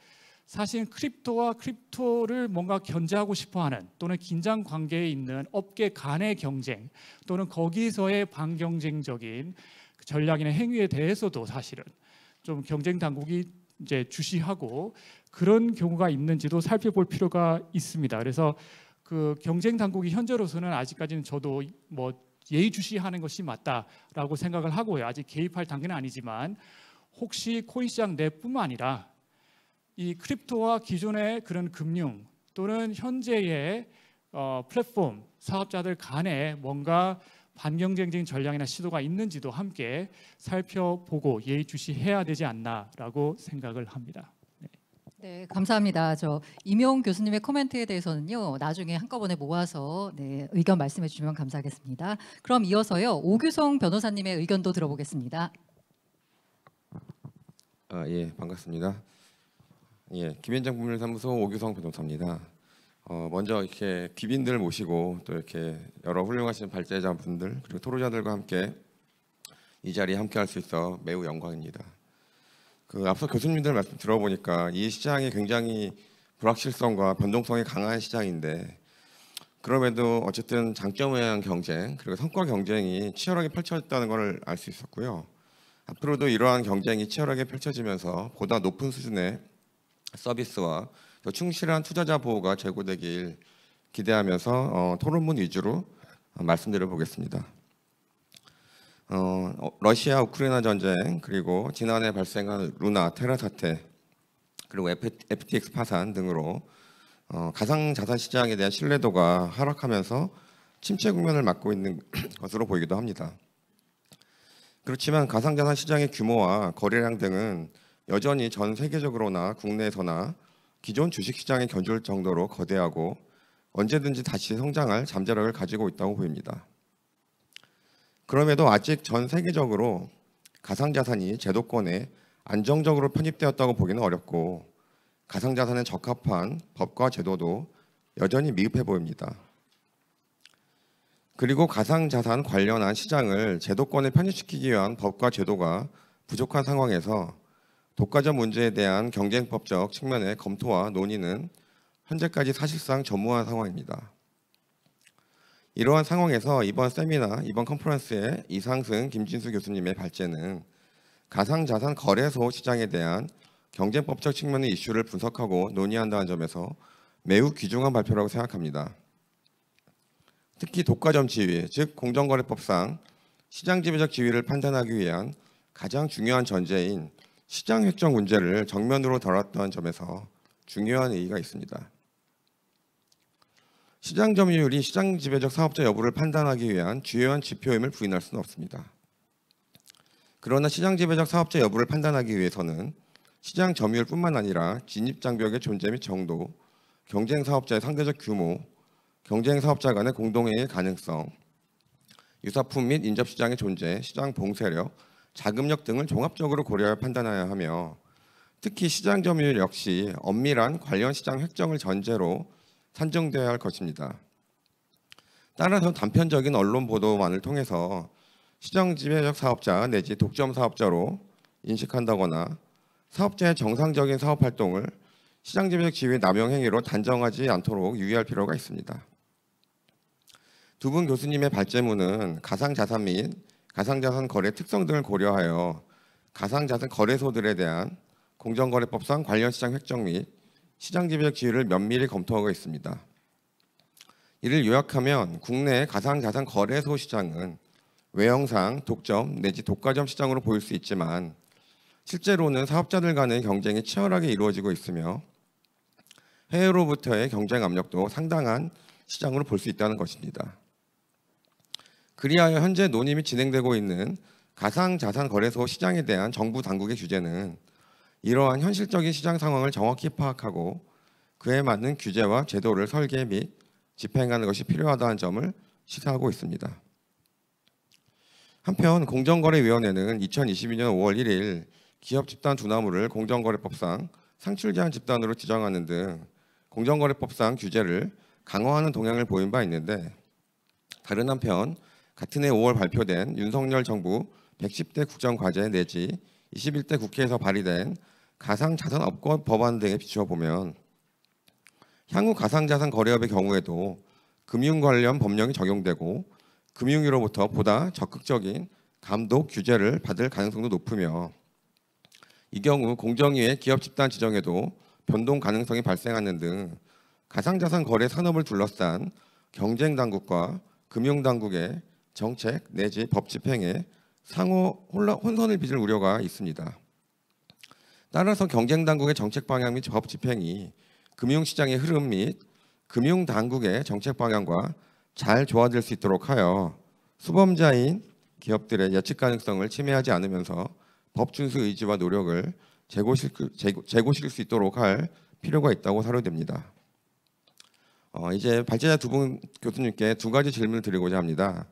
사실 크립토와 크립토를 뭔가 견제하고 싶어하는 또는 긴장 관계에 있는 업계 간의 경쟁 또는 거기서의 반경쟁적인 전략이나 행위에 대해서도 사실은 좀 경쟁 당국이 이제 주시하고 그런 경우가 있는지도 살펴볼 필요가 있습니다. 그래서 그 경쟁 당국이 현재로서는 아직까지는 저도 뭐 예의주시하는 것이 맞다라고 생각을 하고요. 아직 개입할 단계는 아니지만 혹시 코인 시장 내뿐만 아니라 이 크립토와 기존의 그런 금융 또는 현재의 플랫폼 사업자들 간에 뭔가 반경쟁적인 전략이나 시도가 있는지도 함께 살펴보고 예의주시해야 되지 않나라고 생각을 합니다. 네, 감사합니다. 저 임용 교수님의 코멘트에 대해서는요, 나중에 한꺼번에 모아서 의견 말씀해 주시면 감사하겠습니다. 그럼 이어서요, 오규성 변호사님의 의견도 들어보겠습니다. 예, 반갑습니다. 예, 김현장 법률사무소 오규성 변호사입니다. 먼저 이렇게 귀빈들 모시고 또 이렇게 여러 훌륭하신 발제자분들 그리고 토론자들과 함께 이 자리에 함께할 수 있어 매우 영광입니다. 앞서 교수님들 말씀 들어보니까 이 시장이 굉장히 불확실성과 변동성이 강한 시장인데, 그럼에도 어쨌든 장점에 의한 경쟁 그리고 성과 경쟁이 치열하게 펼쳐졌다는 것을 알 수 있었고요. 앞으로도 이러한 경쟁이 치열하게 펼쳐지면서 보다 높은 수준의 서비스와 더 충실한 투자자 보호가 제고되길 기대하면서 토론문 위주로 말씀드려 보겠습니다. 러시아 우크라이나 전쟁 그리고 지난해 발생한 루나 테라 사태 그리고 FTX 파산 등으로 가상자산 시장에 대한 신뢰도가 하락하면서 침체 국면을 맞고 있는 것으로 보이기도 합니다. 그렇지만 가상자산 시장의 규모와 거래량 등은 여전히 전 세계적으로나 국내에서나 기존 주식시장에 견줄 정도로 거대하고 언제든지 다시 성장할 잠재력을 가지고 있다고 보입니다. 그럼에도 아직 전 세계적으로 가상자산이 제도권에 안정적으로 편입되었다고 보기는 어렵고, 가상자산에 적합한 법과 제도도 여전히 미흡해 보입니다. 그리고 가상자산 관련한 시장을 제도권에 편입시키기 위한 법과 제도가 부족한 상황에서 독과점 문제에 대한 경쟁법적 측면의 검토와 논의는 현재까지 사실상 전무한 상황입니다. 이러한 상황에서 이번 세미나, 이번 컨퍼런스의 이상승, 김진수 교수님의 발제는 가상자산 거래소 시장에 대한 경쟁법적 측면의 이슈를 분석하고 논의한다는 점에서 매우 귀중한 발표라고 생각합니다. 특히 독과점 지위, 즉 공정거래법상 시장 지배적 지위를 판단하기 위한 가장 중요한 전제인 시장 획정 문제를 정면으로 다뤘던 점에서 중요한 의의가 있습니다. 시장 점유율이 시장 지배적 사업자 여부를 판단하기 위한 주요한 지표임을 부인할 수는 없습니다. 그러나 시장 지배적 사업자 여부를 판단하기 위해서는 시장 점유율뿐만 아니라 진입 장벽의 존재 및 정도, 경쟁 사업자의 상대적 규모, 경쟁 사업자 간의 공동행위 가능성, 유사품 및 인접 시장의 존재, 시장 봉쇄력, 자금력 등을 종합적으로 고려하여 판단해야 하며, 특히 시장 점유율 역시 엄밀한 관련 시장 획정을 전제로 산정되어야 할 것입니다. 따라서 단편적인 언론 보도만을 통해서 시장 지배적 사업자 내지 독점 사업자로 인식한다거나 사업자의 정상적인 사업 활동을 시장 지배적 지위 남용 행위로 단정하지 않도록 유의할 필요가 있습니다. 두 분 교수님의 발제문은 가상자산 및 가상자산 거래 특성 등을 고려하여 가상자산 거래소들에 대한 공정거래법상 관련 시장 획정 및 시장 지배적 지위를 면밀히 검토하고 있습니다. 이를 요약하면 국내 가상자산 거래소 시장은 외형상 독점 내지 독과점 시장으로 보일 수 있지만 실제로는 사업자들 간의 경쟁이 치열하게 이루어지고 있으며 해외로부터의 경쟁 압력도 상당한 시장으로 볼 수 있다는 것입니다. 그리하여 현재 논의이 진행되고 있는 가상자산 거래소 시장에 대한 정부 당국의 규제는 이러한 현실적인 시장 상황을 정확히 파악하고 그에 맞는 규제와 제도를 설계 및 집행하는 것이 필요하다는 점을 시사하고 있습니다. 한편 공정거래위원회는 2022년 5월 1일 기업 집단 두나무를 공정거래법상 상출 제한 집단으로 지정하는 등 공정거래법상 규제를 강화하는 동향을 보인 바 있는데, 다른 한편 같은 해 5월 발표된 윤석열 정부 110대 국정과제 내지 21대 국회에서 발의된 가상자산업권 법안 등에 비추어 보면 향후 가상자산 거래업의 경우에도 금융 관련 법령이 적용되고 금융위로부터 보다 적극적인 감독 규제를 받을 가능성도 높으며 이 경우 공정위의 기업 집단 지정에도 변동 가능성이 발생하는 등 가상자산 거래 산업을 둘러싼 경쟁 당국과 금융 당국의 정책 내지 법 집행에 상호 혼선을 빚을 우려가 있습니다. 따라서 경쟁 당국의 정책 방향 및 법 집행이 금융시장의 흐름 및 금융 당국의 정책 방향과 잘 조화될 수 있도록 하여 수범자인 기업들의 예측 가능성을 침해하지 않으면서 법 준수 의지와 노력을 제고시킬 수 있도록 할 필요가 있다고 사료됩니다. 이제 발제자 두 분 교수님께 두 가지 질문을 드리고자 합니다.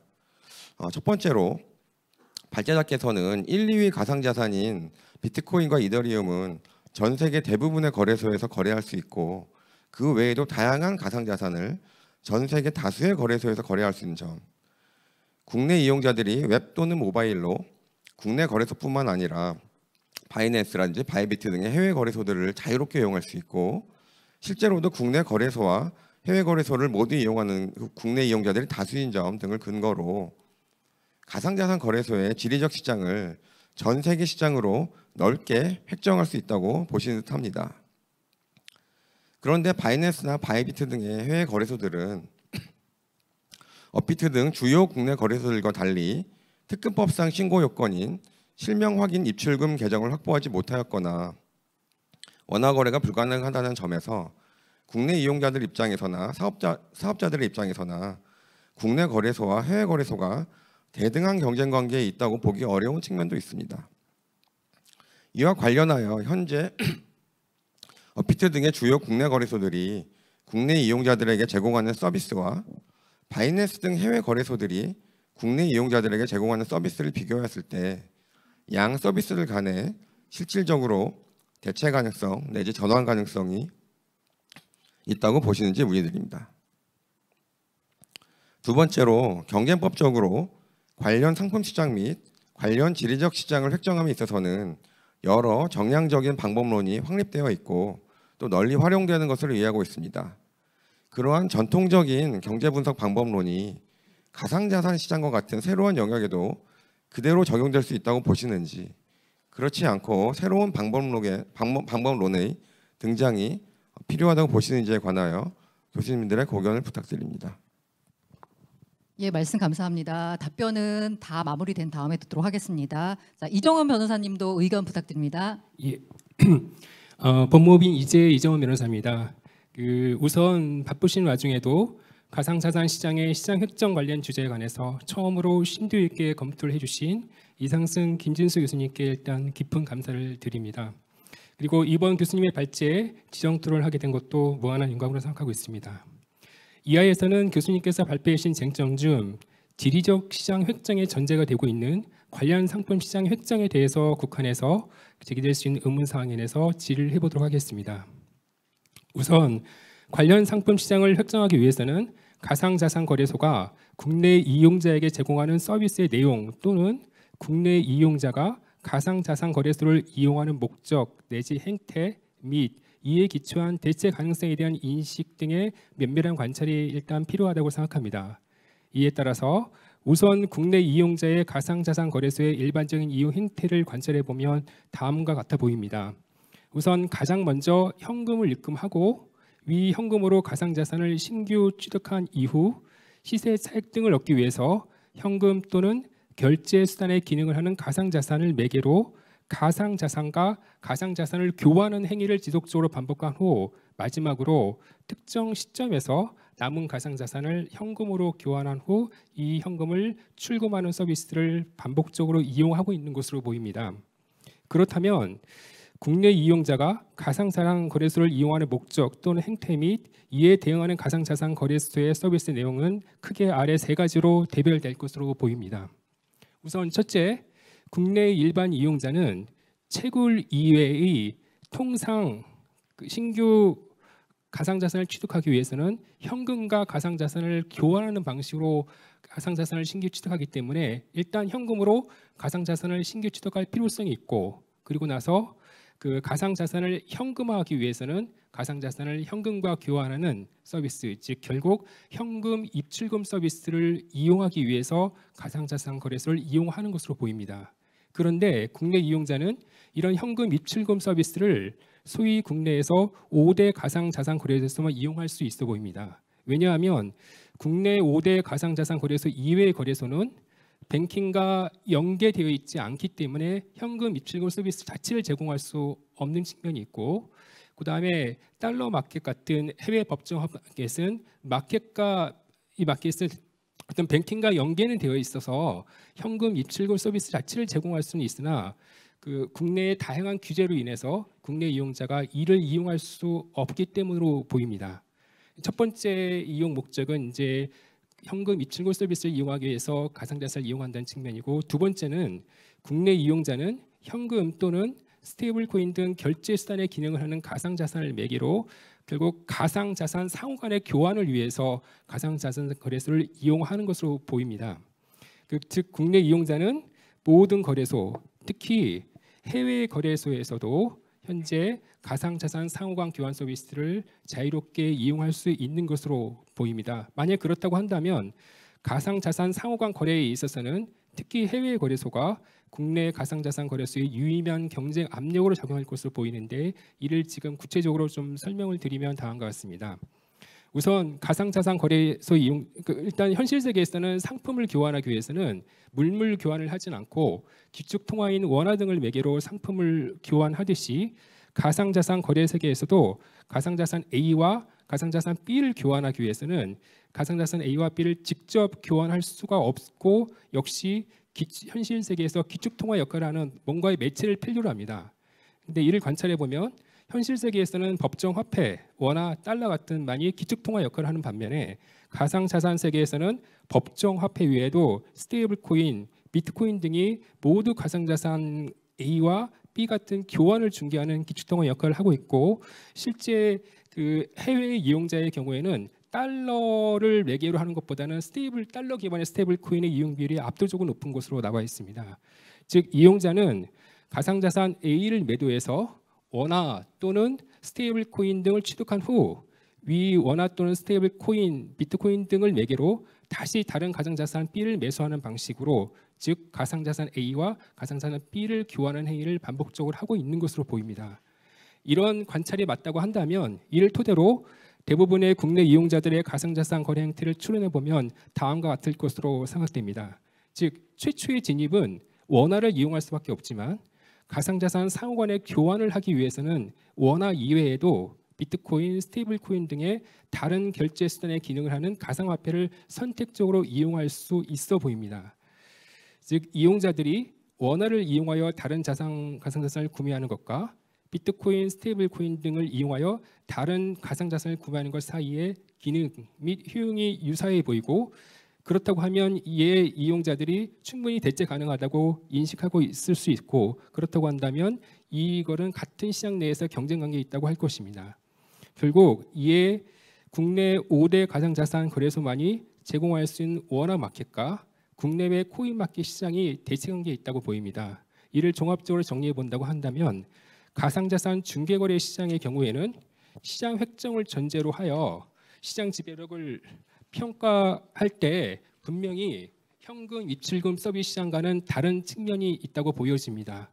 첫 번째로 발제자께서는 1, 2위 가상자산인 비트코인과 이더리움은 전 세계 대부분의 거래소에서 거래할 수 있고 그 외에도 다양한 가상자산을 전 세계 다수의 거래소에서 거래할 수 있는 점, 국내 이용자들이 웹 또는 모바일로 국내 거래소뿐만 아니라 바이낸스라든지 바이비트 등의 해외 거래소들을 자유롭게 이용할 수 있고 실제로도 국내 거래소와 해외 거래소를 모두 이용하는 국내 이용자들이 다수인 점 등을 근거로 가상자산 거래소의 지리적 시장을 전 세계 시장으로 넓게 획정할 수 있다고 보시는 듯합니다. 그런데 바이낸스나 바이비트 등의 해외 거래소들은 업비트 등 주요 국내 거래소들과 달리 특근법상 신고 요건인 실명 확인 입출금 계정을 확보하지 못하였거나 원화 거래가 불가능하다는 점에서 국내 이용자들 입장에서나 사업자들의 입장에서나 국내 거래소와 해외 거래소가 대등한 경쟁 관계에 있다고 보기 어려운 측면도 있습니다. 이와 관련하여 현재 업비트 등의 주요 국내 거래소들이 국내 이용자들에게 제공하는 서비스와 바이낸스 등 해외 거래소들이 국내 이용자들에게 제공하는 서비스를 비교했을 때 양 서비스들 간에 실질적으로 대체 가능성 내지 전환 가능성이 있다고 보시는지 문의드립니다. 두 번째로 경쟁법적으로 관련 상품 시장 및 관련 지리적 시장을 획정함에 있어서는 여러 정량적인 방법론이 확립되어 있고 또 널리 활용되는 것으로 이해하고 있습니다. 그러한 전통적인 경제분석 방법론이 가상자산 시장과 같은 새로운 영역에도 그대로 적용될 수 있다고 보시는지, 그렇지 않고 새로운 방법론의 등장이 필요하다고 보시는지에 관하여 교수님들의 고견을 부탁드립니다. 예, 말씀 감사합니다. 답변은 다 마무리된 다음에 듣도록 하겠습니다. 자, 이정은 변호사님도 의견 부탁드립니다. 예, 법무법인 이정은 변호사입니다. 우선 바쁘신 와중에도 가상자산 시장의 시장 획정 관련 주제에 관해서 처음으로 심도 있게 검토를 해주신 이상승 김진수 교수님께 일단 깊은 감사를 드립니다. 그리고 이번 교수님의 발제에 지정 토론을 하게 된 것도 무한한 영광으로 생각하고 있습니다. 이하에서는 교수님께서 발표해 주신 쟁점 중 지리적 시장 획정의 전제가 되고 있는 관련 상품 시장 획정에 대해서 국한해서 제기될 수 있는 의문사항에 대해서 질의를 해보도록 하겠습니다. 우선 관련 상품 시장을 획정하기 위해서는 가상자산 거래소가 국내 이용자에게 제공하는 서비스의 내용 또는 국내 이용자가 가상자산 거래소를 이용하는 목적 내지 행태 및 이에 기초한 대체 가능성에 대한 인식 등의 면밀한 관찰이 일단 필요하다고 생각합니다. 이에 따라서 우선 국내 이용자의 가상자산 거래소의 일반적인 이용 행태를 관찰해 보면 다음과 같아 보입니다. 우선 가장 먼저 현금을 입금하고 위 현금으로 가상자산을 신규 취득한 이후 시세 차익 등을 얻기 위해서 현금 또는 결제 수단의 기능을 하는 가상자산을 매개로 가상자산과 가상자산을 교환하는 행위를 지속적으로 반복한 후 마지막으로 특정 시점에서 남은 가상자산을 현금으로 교환한 후 이 현금을 출금하는 서비스를 반복적으로 이용하고 있는 것으로 보입니다. 그렇다면 국내 이용자가 가상자산 거래소를 이용하는 목적 또는 행태 및 이에 대응하는 가상자산 거래소의 서비스 내용은 크게 아래 세 가지로 대별될 것으로 보입니다. 우선 첫째, 국내 일반 이용자는 채굴 이외의 통상 신규 가상자산을 취득하기 위해서는 현금과 가상자산을 교환하는 방식으로 가상자산을 신규 취득하기 때문에 일단 현금으로 가상자산을 신규 취득할 필요성이 있고, 그리고 나서 그 가상자산을 현금화하기 위해서는 가상자산을 현금과 교환하는 서비스, 즉 결국 현금 입출금 서비스를 이용하기 위해서 가상자산 거래소를 이용하는 것으로 보입니다. 그런데 국내 이용자는 이런 현금 입출금 서비스를 소위 국내에서 5대 가상자산 거래소만 이용할 수 있어 보입니다. 왜냐하면 국내 5대 가상자산 거래소 이외의 거래소는 뱅킹과 연계되어 있지 않기 때문에 현금 입출금 서비스 자체를 제공할 수 없는 측면이 있고, 그 다음에 달러 마켓 같은 해외 법정 마켓은 이 마켓은 어떤 뱅킹과 연계는 되어 있어서 현금 입출금 서비스 자체를 제공할 수는 있으나 그 국내의 다양한 규제로 인해서 국내 이용자가 이를 이용할 수 없기 때문으로 보입니다. 첫 번째 이용 목적은 이제 현금 입출금 서비스를 이용하기 위해서 가상자산을 이용한다는 측면이고, 두 번째는 국내 이용자는 현금 또는 스테이블 코인 등 결제 수단의 기능을 하는 가상자산을 매개로 결국 가상자산 상호 간의 교환을 위해서 가상자산 거래소를 이용하는 것으로 보입니다. 즉 국내 이용자는 모든 거래소, 특히 해외 거래소에서도 현재 가상자산 상호간 교환 서비스를 자유롭게 이용할 수 있는 것으로 보입니다. 만약 그렇다고 한다면 가상자산 상호간 거래에 있어서는 특히 해외 거래소가 국내 가상자산 거래소의 유의미한 경쟁 압력으로 작용할 것으로 보이는데, 이를 지금 구체적으로 좀 설명을 드리면 다음과 같습니다. 우선 가상자산 거래소 이용, 일단 현실 세계에서는 상품을 교환하기 위해서는 물물 교환을 하진 않고 기축 통화인 원화 등을 매개로 상품을 교환하듯이 가상자산 거래 세계에서도 가상자산 A와 가상자산 B를 교환하기 위해서는 가상자산 A와 B를 직접 교환할 수가 없고, 역시 현실 세계에서 기축 통화 역할을 하는 뭔가의 매체를 필요로 합니다. 근데 이를 관찰해 보면 현실 세계에서는 법정 화폐, 원화, 달러 같은 많이 기축 통화 역할을 하는 반면에 가상자산 세계에서는 법정 화폐 외에도 스테이블 코인, 비트코인 등이 모두 가상자산 A와 B 같은 교환을 중개하는 기축 통화 역할을 하고 있고, 실제 그 해외 이용자의 경우에는 달러를 매개로 하는 것보다는 스테이블 달러 기반의 스테이블 코인의 이용 비율이 압도적으로 높은 것으로 나와 있습니다. 즉 이용자는 가상자산 A를 매도해서 원화 또는 스테이블 코인 등을 취득한 후 위 원화 또는 스테이블 코인, 비트코인 등을 매개로 다시 다른 가상자산 B를 매수하는 방식으로, 즉 가상자산 A와 가상자산 B를 교환하는 행위를 반복적으로 하고 있는 것으로 보입니다. 이런 관찰이 맞다고 한다면 이를 토대로 대부분의 국내 이용자들의 가상자산 거래 행태를 추론해 보면 다음과 같을 것으로 생각됩니다. 즉 최초의 진입은 원화를 이용할 수밖에 없지만 가상자산 상호 간의 교환을 하기 위해서는 원화 이외에도 비트코인, 스테이블 코인 등의 다른 결제 수단의 기능을 하는 가상화폐를 선택적으로 이용할 수 있어 보입니다. 즉 이용자들이 원화를 이용하여 다른 가상자산을 구매하는 것과 비트코인, 스테이블 코인 등을 이용하여 다른 가상자산을 구매하는 것 사이의 기능 및 효용이 유사해 보이고, 그렇다고 하면 이에 이용자들이 충분히 대체 가능하다고 인식하고 있을 수 있고, 그렇다고 한다면 이거는 같은 시장 내에서 경쟁 관계에 있다고 할 것입니다. 결국 이에 국내 5대 가상자산 거래소만이 제공할 수 있는 원화 마켓과 국내외 코인 마켓 시장이 대체 관계에 있다고 보입니다. 이를 종합적으로 정리해 본다고 한다면 가상자산 중개거래 시장의 경우에는 시장 획정을 전제로 하여 시장 지배력을 평가할 때 분명히 현금 입출금 서비스 시장과는 다른 측면이 있다고 보여집니다.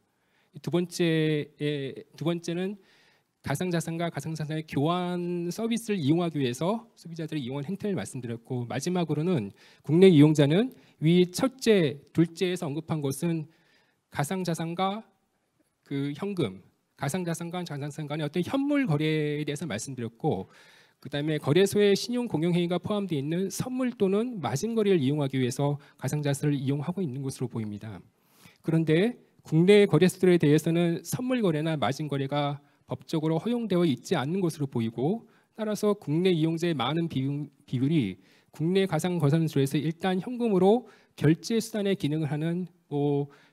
두 번째는 가상자산과 가상자산의 교환 서비스를 이용하기 위해서 소비자들이 이용한 행태를 말씀드렸고, 마지막으로는 국내 이용자는 위 첫째, 둘째에서 언급한 것은 가상자산과 그 현금, 가상자산과 가상자산 간의 어떤 현물 거래에 대해서 말씀드렸고, 그다음에 거래소의 신용 공용 행위가 포함되어 있는 선물 또는 마진 거래를 이용하기 위해서 가상자산을 이용하고 있는 것으로 보입니다. 그런데 국내 거래소들에 대해서는 선물 거래나 마진 거래가 법적으로 허용되어 있지 않는 것으로 보이고, 따라서 국내 이용자의 많은 비율이 국내 가상 거래소에서 일단 현금으로 결제 수단의 기능을 하는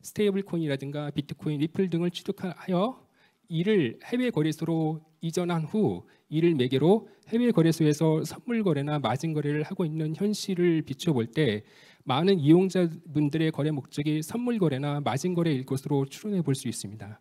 스테이블 코인이라든가 비트코인, 리플 등을 취득하여 이를 해외 거래소로 이전한 후 이를 매개로 해외 거래소에서 선물 거래나 마진 거래를 하고 있는 현실을 비춰볼 때 많은 이용자분들의 거래 목적이 선물 거래나 마진 거래일 것으로 추론해 볼 수 있습니다.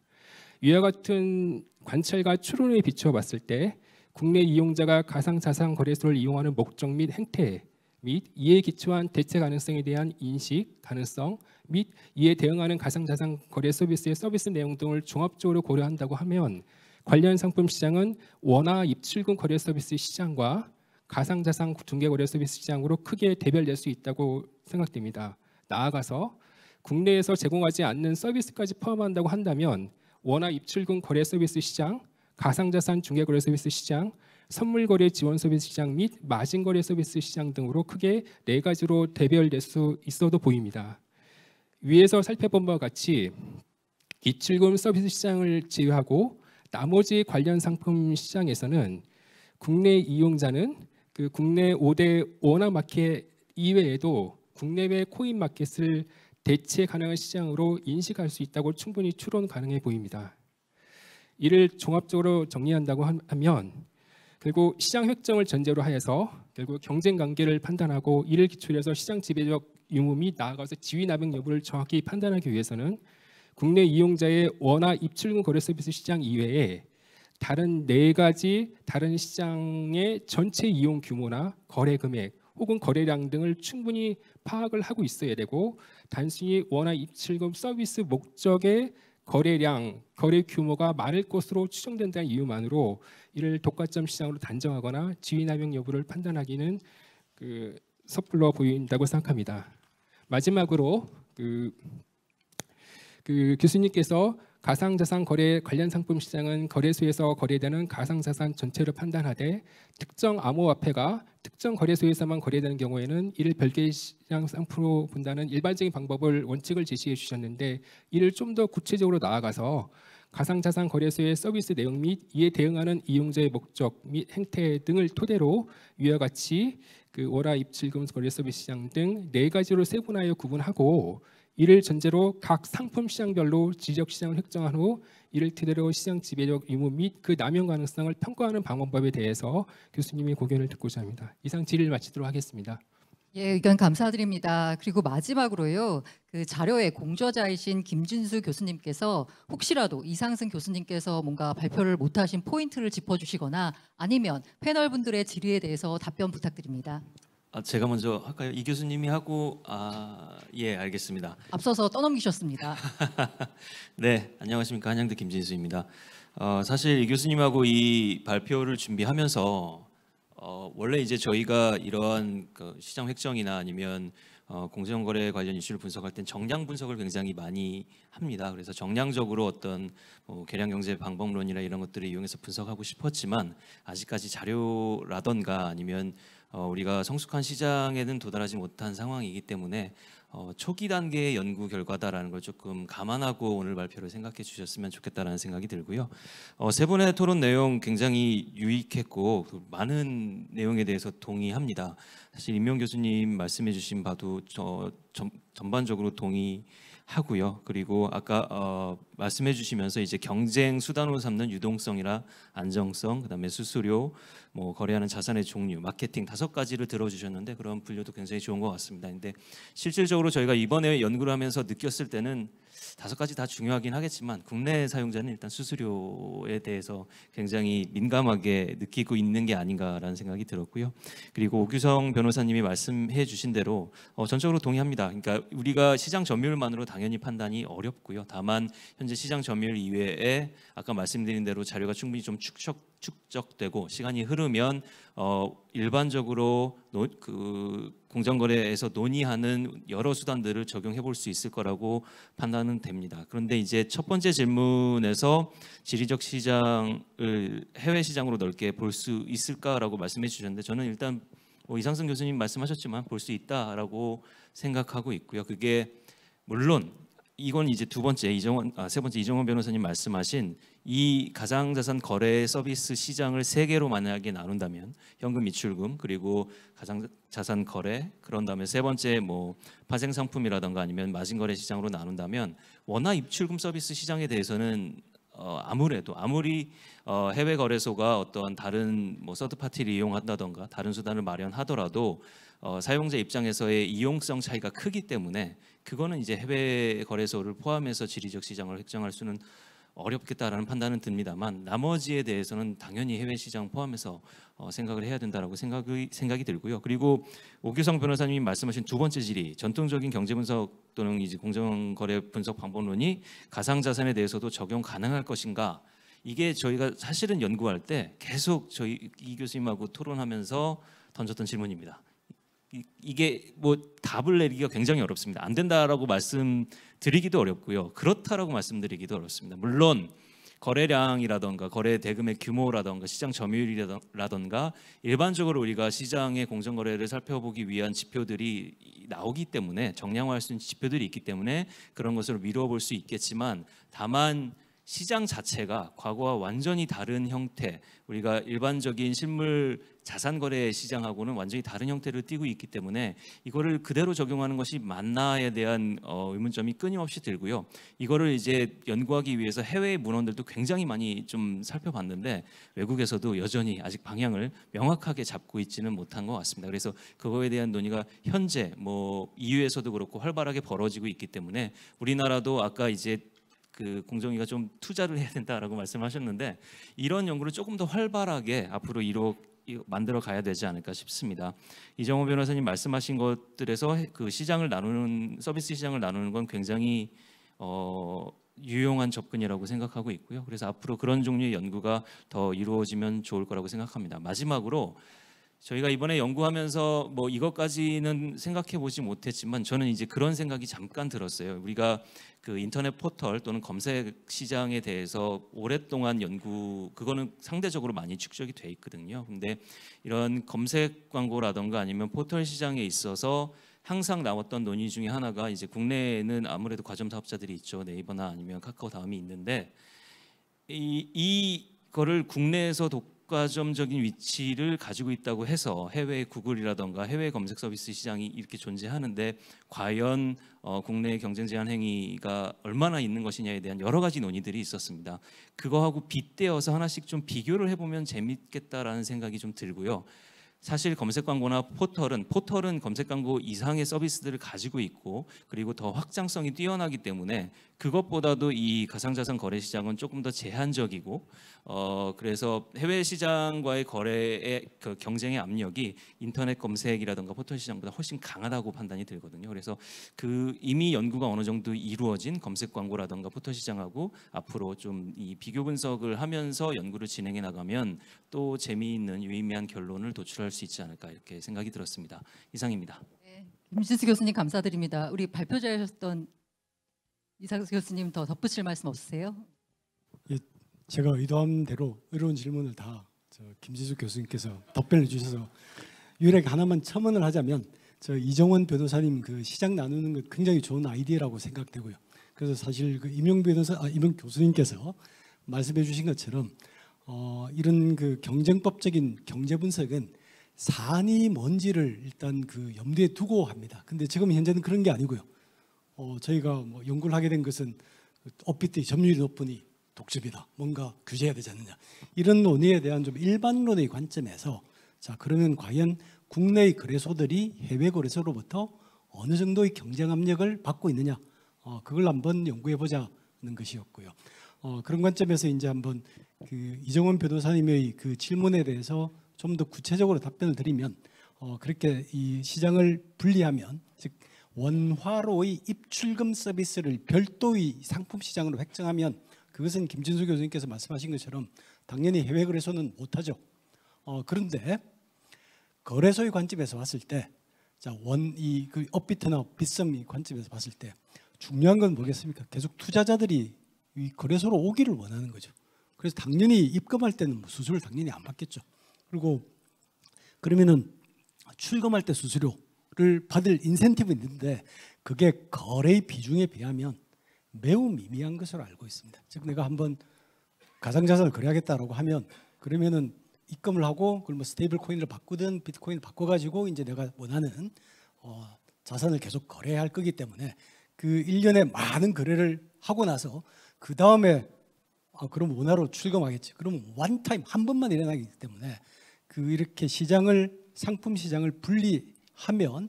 위와 같은 관찰과 추론에 비춰봤을 때 국내 이용자가 가상자산 거래소를 이용하는 목적 및 행태 및 이에 기초한 대체 가능성에 대한 인식, 가능성 및 이에 대응하는 가상자산 거래 서비스의 서비스 내용 등을 종합적으로 고려한다고 하면 관련 상품 시장은 원화 입출금 거래 서비스 시장과 가상자산 중개거래 서비스 시장으로 크게 대별될 수 있다고 생각됩니다. 나아가서 국내에서 제공하지 않는 서비스까지 포함한다고 한다면 원화 입출금 거래 서비스 시장, 가상자산 중개거래 서비스 시장, 선물거래 지원 서비스 시장 및 마진거래 서비스 시장 등으로 크게 4가지로 대별될 수 있어도 보입니다. 위에서 살펴본 바와 같이 입출금 서비스 시장을 제외하고 나머지 관련 상품 시장에서는 국내 이용자는 그 국내 5대 원화 마켓 이외에도 국내외 코인 마켓을 대체 가능한 시장으로 인식할 수 있다고 충분히 추론 가능해 보입니다. 이를 종합적으로 정리한다고 하면 결국 시장 획정을 전제로 하여서 결국 경쟁 관계를 판단하고 이를 기초로 해서 시장 지배적 유무 및 나아가서 지위 납득 여부를 정확히 판단하기 위해서는 국내 이용자의 원화 입출금 거래 서비스 시장 이외에 다른 4가지 다른 시장의 전체 이용 규모나 거래 금액 혹은 거래량 등을 충분히 파악을 하고 있어야 되고 단순히 원화 입출금 서비스 목적의 거래량, 거래 규모가 많을 것으로 추정된다는 이유만으로 이를 독과점 시장으로 단정하거나 지위 남용 여부를 판단하기는 섣불러 보인다고 생각합니다. 마지막으로 교수님께서 가상자산 거래 관련 상품 시장은 거래소에서 거래되는 가상자산 전체를 판단하되 특정 암호화폐가 특정 거래소에서만 거래되는 경우에는 이를 별개의 시장 상품으로 본다는 일반적인 방법을 원칙을 제시해 주셨는데 이를 좀 더 구체적으로 나아가서 가상자산 거래소의 서비스 내용 및 이에 대응하는 이용자의 목적 및 행태 등을 토대로 위와 같이 원화 입출금 거래 서비스 시장 등 4가지로 세분하여 구분하고 이를 전제로 각 상품 시장별로 지적 시장을 획정한 후 이를 토대로 시장 지배적 유무 및 그 남용 가능성을 평가하는 방법에 대해서 교수님의 고견을 듣고자 합니다. 이상 질의를 마치도록 하겠습니다. 예, 의견 감사드립니다. 그리고 마지막으로요, 그 자료의 공저자이신 김진수 교수님께서 혹시라도 이상승 교수님께서 뭔가 발표를 못하신 포인트를 짚어주시거나 아니면 패널분들의 질의에 대해서 답변 부탁드립니다. 제가 먼저 할까요? 이 교수님이 하고 예, 알겠습니다. 앞서서 떠넘기셨습니다. 네, 안녕하십니까, 한양대 김진수입니다. 사실 이 교수님하고 이 발표를 준비하면서 원래 이제 저희가 이러한 시장 획정이나 아니면 공정거래 관련 이슈를 분석할 땐 정량 분석을 굉장히 많이 합니다. 그래서 정량적으로 어떤 계량경제 방법론이나 이런 것들을 이용해서 분석하고 싶었지만 아직까지 자료라던가 아니면 우리가 성숙한 시장에는 도달하지 못한 상황이기 때문에 초기 단계의 연구 결과다라는 걸 조금 감안하고 오늘 발표를 생각해 주셨으면 좋겠다라는 생각이 들고요. 세 분의 토론 내용 굉장히 유익했고 많은 내용에 대해서 동의합니다. 사실 임명 교수님 말씀해 주신 바도 전반적으로 동의하고요. 그리고 아까 말씀해 주시면서 이제 경쟁 수단으로 삼는 유동성이나 안정성, 그다음에 수수료, 거래하는 자산의 종류, 마케팅 5가지를 들어주셨는데 그런 분류도 굉장히 좋은 것 같습니다. 근데 실질적으로 저희가 이번에 연구를 하면서 느꼈을 때는 5가지 다 중요하긴 하겠지만 국내 사용자는 일단 수수료에 대해서 굉장히 민감하게 느끼고 있는 게 아닌가라는 생각이 들었고요. 그리고 오규성 변호사님이 말씀해 주신 대로 전적으로 동의합니다. 그러니까 우리가 시장 점유율만으로 당연히 판단이 어렵고요. 다만 현재 시장 점유율 이외에 아까 말씀드린 대로 자료가 충분히 좀 축적되고 시간이 흐르면 일반적으로 공정거래에서 논의하는 여러 수단들을 적용해 볼 수 있을 거라고 판단은 됩니다. 그런데 이제 첫 번째 질문에서 지리적 시장을 해외 시장으로 넓게 볼 수 있을까라고 말씀해 주셨는데 저는 일단 이상승 교수님 말씀하셨지만 볼 수 있다라고 생각하고 있고요. 그게 물론 이건 이제 세 번째 이정원 변호사님 말씀하신 이 가상자산 거래 서비스 시장을 3개로 만약에 나눈다면 현금 입출금 그리고 가상자산 거래 그런 다음에 세 번째 파생 상품이라던가 아니면 마진 거래 시장으로 나눈다면 원화 입출금 서비스 시장에 대해서는 아무래도 아무리 해외 거래소가 어떤 다른 뭐 서드 파티를 이용한다던가 다른 수단을 마련하더라도 사용자 입장에서의 이용성 차이가 크기 때문에 그거는 이제 해외 거래소를 포함해서 지리적 시장을 획정할 수는 어렵겠다라는 판단은 듭니다만 나머지에 대해서는 당연히 해외 시장 포함해서 생각을 해야 된다라고 생각이 들고요. 그리고 오규성 변호사님이 말씀하신 두 번째 질의, 전통적인 경제 분석 또는 이제 공정거래 분석 방법론이 가상자산에 대해서도 적용 가능할 것인가? 이게 저희가 사실은 연구할 때 계속 저희 이 교수님하고 토론하면서 던졌던 질문입니다. 이게 뭐 답을 내리기가 굉장히 어렵습니다. 안 된다라고 말씀드리기도 어렵고요. 그렇다라고 말씀드리기도 어렵습니다. 물론 거래량이라던가 거래 대금의 규모라던가 시장 점유율이라던가 일반적으로 우리가 시장의 공정거래를 살펴보기 위한 지표들이 나오기 때문에 정량화할 수 있는 지표들이 있기 때문에 그런 것을 미루어 볼 수 있겠지만 다만 시장 자체가 과거와 완전히 다른 형태, 우리가 일반적인 실물 자산 거래 시장하고는 완전히 다른 형태를 띠고 있기 때문에 이거를 그대로 적용하는 것이 맞나에 대한 의문점이 끊임없이 들고요. 이거를 이제 연구하기 위해서 해외의 문헌들도 굉장히 많이 좀 살펴봤는데 외국에서도 여전히 아직 방향을 명확하게 잡고 있지는 못한 것 같습니다. 그래서 그거에 대한 논의가 현재 뭐 EU에서도 그렇고 활발하게 벌어지고 있기 때문에 우리나라도 아까 이제 그 공정위가 좀 투자를 해야 된다라고 말씀하셨는데 이런 연구를 조금 더 활발하게 앞으로 만들어 가야 되지 않을까 싶습니다. 이정호 변호사님 말씀하신 것들에서 그 시장을 나누는 서비스 시장을 나누는 건 굉장히 유용한 접근이라고 생각하고 있고요. 그래서 앞으로 그런 종류의 연구가 더 이루어지면 좋을 거라고 생각합니다. 마지막으로 저희가 이번에 연구하면서 뭐 이것까지는 생각해 보지 못했지만 저는 이제 그런 생각이 잠깐 들었어요. 우리가 그 인터넷 포털 또는 검색 시장에 대해서 오랫동안 그거는 상대적으로 많이 축적이 돼 있거든요. 근데 이런 검색 광고라던가 아니면 포털 시장에 있어서 항상 나왔던 논의 중에 하나가 이제 국내에는 아무래도 과점 사업자들이 있죠. 네이버나 아니면 카카오 다음이 있는데 이거를 국내에서 독과점적인 위치를 가지고 있다고 해서 해외 구글이라던가 해외 검색 서비스 시장이 이렇게 존재하는데 과연 국내의 경쟁 제한 행위가 얼마나 있는 것이냐에 대한 여러 가지 논의들이 있었습니다. 그거하고 빗대어서 하나씩 좀 비교를 해보면 재밌겠다라는 생각이 좀 들고요. 사실 검색 광고나 포털은 검색 광고 이상의 서비스들을 가지고 있고 그리고 더 확장성이 뛰어나기 때문에 그것보다도 이 가상자산 거래 시장은 조금 더 제한적이고 그래서 해외 시장과의 거래의 그 경쟁의 압력이 인터넷 검색이라든가 포털 시장보다 훨씬 강하다고 판단이 들거든요. 그래서 그 이미 연구가 어느 정도 이루어진 검색 광고라든가 포털 시장하고 앞으로 좀 이 비교 분석을 하면서 연구를 진행해 나가면 또 재미있는 유의미한 결론을 도출할 수 있지 않을까 이렇게 생각이 들었습니다. 이상입니다. 네, 김진수 교수님 감사드립니다. 우리 발표자였던 이상수 교수님 더 덧붙일 말씀 없으세요? 예, 제가 의도한 대로 어려운 질문을 다 김진수 교수님께서 답변해 주셔서 유일하게 하나만 첨언을 하자면 이정원 변호사님 그 시장 나누는 것 굉장히 좋은 아이디어라고 생각되고요. 그래서 사실 그 임용 교수님께서 말씀해 주신 것처럼 이런 그 경쟁법적인 경제 분석은 사안이 뭔지를 일단 그 염두에 두고 합니다. 근데 지금 현재는 그런 게 아니고요. 저희가 뭐 연구를 하게 된 것은 업비트 점유율이 높으니 독점이다. 뭔가 규제해야 되지 않느냐. 이런 논의에 대한 좀 일반론의 관점에서 자 그러면 과연 국내의 거래소들이 해외 거래소로부터 어느 정도의 경쟁 압력을 받고 있느냐. 그걸 한번 연구해 보자는 것이었고요. 그런 관점에서 이제 한번 그 이정원 변호사님의 그 질문에 대해서 좀 더 구체적으로 답변을 드리면 그렇게 이 시장을 분리하면 즉 원화로의 입출금 서비스를 별도의 상품 시장으로 획정하면 그것은 김진수 교수님께서 말씀하신 것처럼 당연히 해외 거래소는 못하죠. 그런데 거래소의 관점에서 봤을 때, 자 그 업비트나 빗썸의 관점에서 봤을 때 중요한 건 뭐겠습니까? 계속 투자자들이 이 거래소로 오기를 원하는 거죠. 그래서 당연히 입금할 때는 수수료를 당연히 안 받겠죠. 그리고 그러면은 출금할 때 수수료를 받을 인센티브 있는데 그게 거래의 비중에 비하면 매우 미미한 것으로 알고 있습니다. 즉 내가 한번 가상자산을 거래하겠다라고 하면 그러면은 입금을 하고 그걸 뭐 스테이블 코인을 바꾸든 비트코인을 바꿔가지고 이제 내가 원하는 자산을 계속 거래해야 할 거기 때문에 그 1년에 많은 거래를 하고 나서 그 다음에 그럼 원화로 출금하겠지. 그러면 원타임 한 번만 일어나기 때문에 이렇게 상품 시장을 분리하면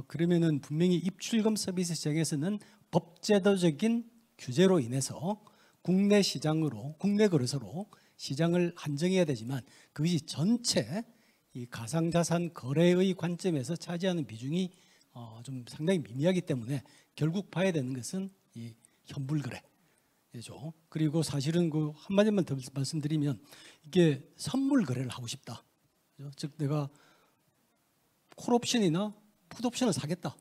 그러면은 분명히 입출금 서비스 시장에서는 법제도적인 규제로 인해서 국내 거래소로 시장을 한정해야 되지만 그것이 전체 이 가상자산 거래의 관점에서 차지하는 비중이 좀 상당히 미미하기 때문에 결국 봐야 되는 것은 이 현물거래죠. 그리고 사실은 한마디만 더 말씀드리면 이게 선물 거래를 하고 싶다. 즉 내가 콜옵션이나 풋옵션을 사겠다.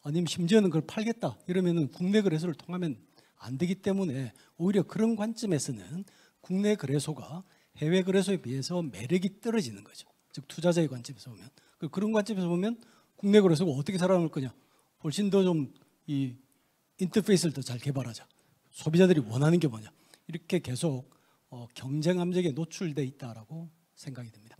아니면 심지어는 그걸 팔겠다. 이러면은 국내 거래소를 통하면 안 되기 때문에 오히려 그런 관점에서는 국내 거래소가 해외 거래소에 비해서 매력이 떨어지는 거죠. 즉 투자자의 관점에서 보면 그런 관점에서 보면 국내 거래소가 어떻게 살아남을 거냐. 훨씬 더 좀 이 인터페이스를 더 잘 개발하자. 소비자들이 원하는 게 뭐냐. 이렇게 계속 경쟁 압력에 노출돼 있다라고 생각이 듭니다.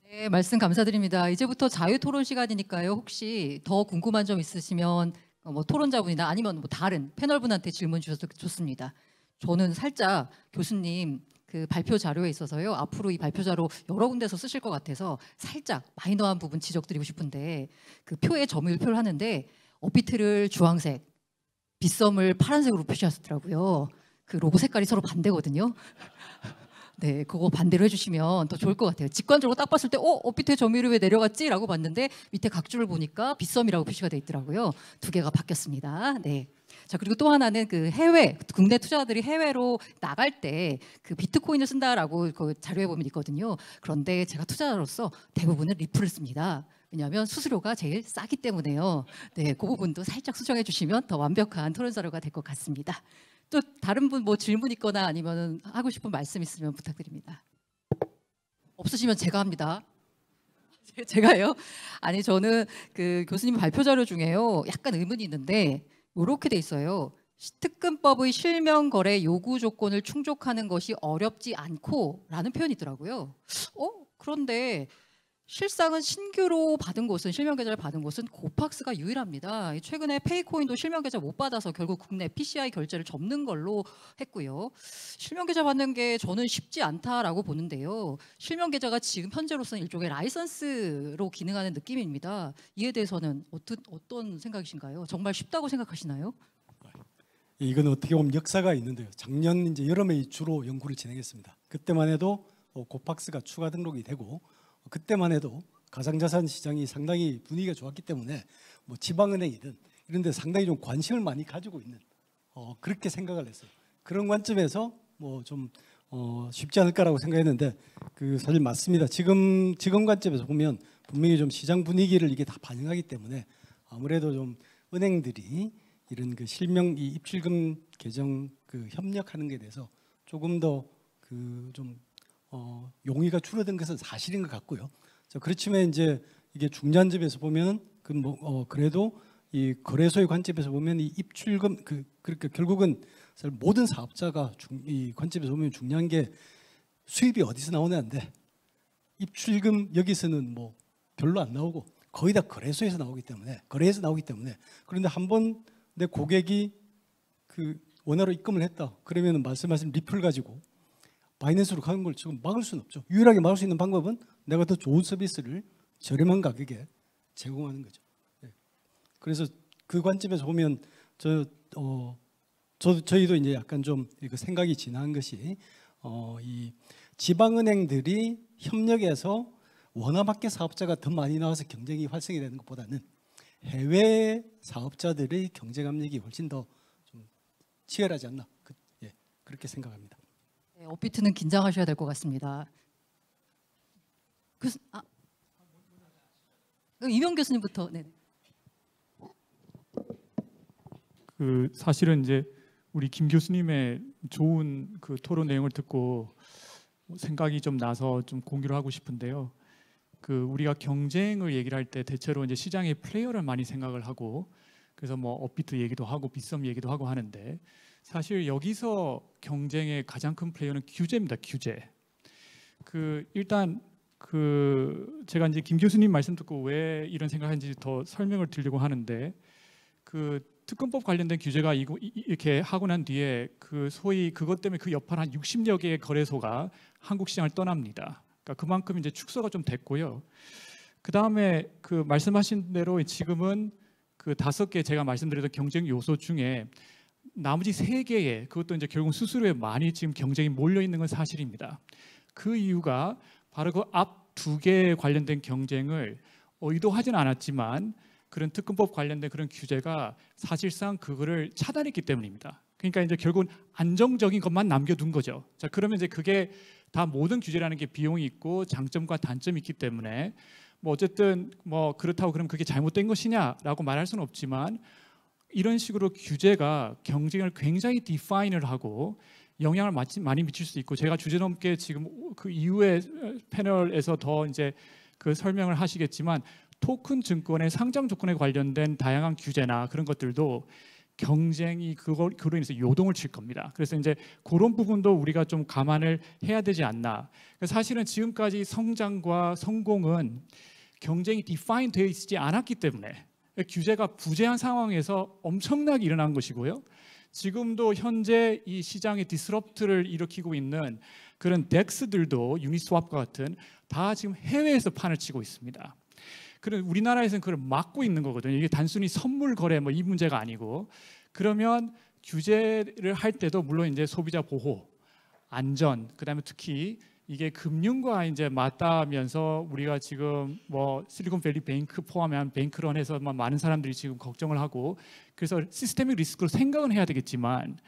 네, 말씀 감사드립니다. 이제부터 자유 토론 시간이니까요. 혹시 더 궁금한 점 있으시면 뭐 토론자분이나 아니면 뭐 다른 패널분한테 질문 주셔도 좋습니다. 저는 살짝 교수님 그 발표 자료에 있어서요. 앞으로 이 발표 자료 여러 군데서 쓰실 것 같아서 살짝 마이너한 부분 지적드리고 싶은데 그 표에 점유율표를 하는데 업비트를 주황색, 빗썸을 파란색으로 표시하셨더라고요. 그 로고 색깔이 서로 반대거든요. 네, 그거 반대로 해주시면 더 좋을 것 같아요. 직관적으로 딱 봤을 때 업비트의 점유율이 왜 내려갔지? 라고 봤는데 밑에 각줄을 보니까 빗썸이라고 표시가 돼 있더라고요. 두 개가 바뀌었습니다. 네. 자, 그리고 또 하나는 국내 투자자들이 해외로 나갈 때 그 비트코인을 쓴다라고 그 자료에 보면 있거든요. 그런데 제가 투자자로서 대부분은 리플을 씁니다. 왜냐하면 수수료가 제일 싸기 때문에요. 네, 그 부분도 살짝 수정해 주시면 더 완벽한 토론 자료가 될 것 같습니다. 또 다른 분 뭐 질문 있거나 아니면 하고 싶은 말씀 있으면 부탁드립니다. 없으시면 제가 합니다. 제가요? 아니 저는 그 교수님 발표 자료 중에요. 약간 의문이 있는데 이렇게 돼 있어요. 특근법의 실명 거래 요구 조건을 충족하는 것이 어렵지 않고라는 표현이 있더라고요. 그런데 실상은 신규로 받은 곳은 실명 계좌를 받은 곳은 고팍스가 유일합니다. 최근에 페이코인도 실명 계좌 못 받아서 결국 국내 PCI 결제를 접는 걸로 했고요. 실명 계좌 받는 게 저는 쉽지 않다라고 보는데요. 실명 계좌가 지금 현재로서는 일종의 라이선스로 기능하는 느낌입니다. 이에 대해서는 어떤 생각이신가요? 정말 쉽다고 생각하시나요? 이건 어떻게 보면 역사가 있는데요. 작년 이제 여름에 주로 연구를 진행했습니다. 그때만 해도 고팍스가 추가 등록이 되고 그때만 해도 가상자산 시장이 상당히 분위기가 좋았기 때문에 뭐 지방은행이든 이런 데 상당히 좀 관심을 많이 가지고 있는 그렇게 생각을 했어요. 그런 관점에서 뭐 좀 쉽지 않을까라고 생각했는데 사실 맞습니다. 지금 관점에서 보면 분명히 좀 시장 분위기를 이게 다 반영하기 때문에 아무래도 좀 은행들이 이런 실명 이 입출금 개정 협력하는 것에 대해서 조금 더 용의가 줄어든 것은 사실인 것 같고요. 그렇지만 이제 이게 중간점에서 보면 그래도 이 거래소의 관점에서 보면 이 입출금 그러니까 결국은 모든 사업자가 이 관점에서 보면 중요한 게 수입이 어디서 나오냐인데 입출금 여기서는 뭐 별로 안 나오고 거의 다 거래소에서 나오기 때문에 그런데 한번 내 고객이 원화로 입금을 했다. 그러면 말씀하신 리플 가지고 바이낸스로 가는 걸 지금 막을 수는 없죠. 유일하게 막을 수 있는 방법은 내가 더 좋은 서비스를 저렴한 가격에 제공하는 거죠. 네. 그래서 그 관점에서 보면 저희도 이제 약간 좀 생각이 지난 것이 이 지방은행들이 협력해서 원화 밖의 사업자가 더 많이 나와서 경쟁이 활성이 되는 것보다는 해외 사업자들의 경쟁 압력이 훨씬 더 좀 치열하지 않나 그렇게 생각합니다. 네, 업비트는 긴장하셔야 될 것 같습니다. 이명 교수님부터. 네. 사실은 이제 우리 김 교수님의 좋은 토론 내용을 듣고 생각이 좀 나서 좀 공유를 하고 싶은데요. 우리가 경쟁을 얘기를 할 때 대체로 이제 시장의 플레이어를 많이 생각을 하고 그래서 뭐 업비트 얘기도 하고 빗썸 얘기도 하고 하는데 사실 여기서 경쟁의 가장 큰 플레이어는 규제입니다. 규제. 일단 제가 이제 김 교수님 말씀 듣고 왜 이런 생각하는지 더 설명을 드리려고 하는데 특검법 관련된 규제가 이렇게 하고 난 뒤에 그 소위 그것 때문에 그 여파는 한 60여 개의 거래소가 한국 시장을 떠납니다. 그러니까 그만큼 이제 축소가 좀 됐고요. 그 다음에 그 말씀하신 대로 지금은 그 5개 제가 말씀드렸던 경쟁 요소 중에 나머지 3개의 그것도 이제 결국 수수료에 많이 지금 경쟁이 몰려 있는 건 사실입니다. 그 이유가 바로 그 앞 2개에 관련된 경쟁을 의도하지는 않았지만 그런 특검법 관련된 그런 규제가 사실상 그거를 차단했기 때문입니다. 그러니까 이제 결국은 안정적인 것만 남겨둔 거죠. 자, 그러면 이제 그게 다 모든 규제라는 게 비용이 있고 장점과 단점이 있기 때문에 뭐 어쨌든 뭐 그렇다고 그럼 그게 잘못된 것이냐라고 말할 수는 없지만 이런 식으로 규제가 경쟁을 굉장히 디파인을 하고 영향을 많이 미칠 수 있고 제가 주제넘게 지금 그 이후에 패널에서 더 이제 그 설명을 하시겠지만 토큰 증권의 상장 조건에 관련된 다양한 규제나 그런 것들도 경쟁이 그로 인해서 요동을 칠 겁니다. 그래서 이제 그런 부분도 우리가 좀 감안을 해야 되지 않나. 사실은 지금까지 성장과 성공은 경쟁이 디파인 되어 있지 않았기 때문에 규제가 부재한 상황에서 엄청나게 일어난 것이고요. 지금도 현재 이 시장의 디스럽트를 일으키고 있는 그런 덱스들도 유니스왑과 같은 다 지금 해외에서 판을 치고 있습니다. 그럼 우리나라에서는 그걸 막고 있는 거거든요. 이게 단순히 선물 거래 뭐 이 문제가 아니고 그러면 규제를 할 때도 물론 이제 소비자 보호, 안전, 그다음에 특히 이게 금융과 이제 맞닿으면서 우리가 지금 뭐 실리콘밸리 뱅크 포함한 뱅크런해서 많은 사람들이 지금 걱정을 하고 그래서 시스테믹 리스크로 생각은 해야 되겠지만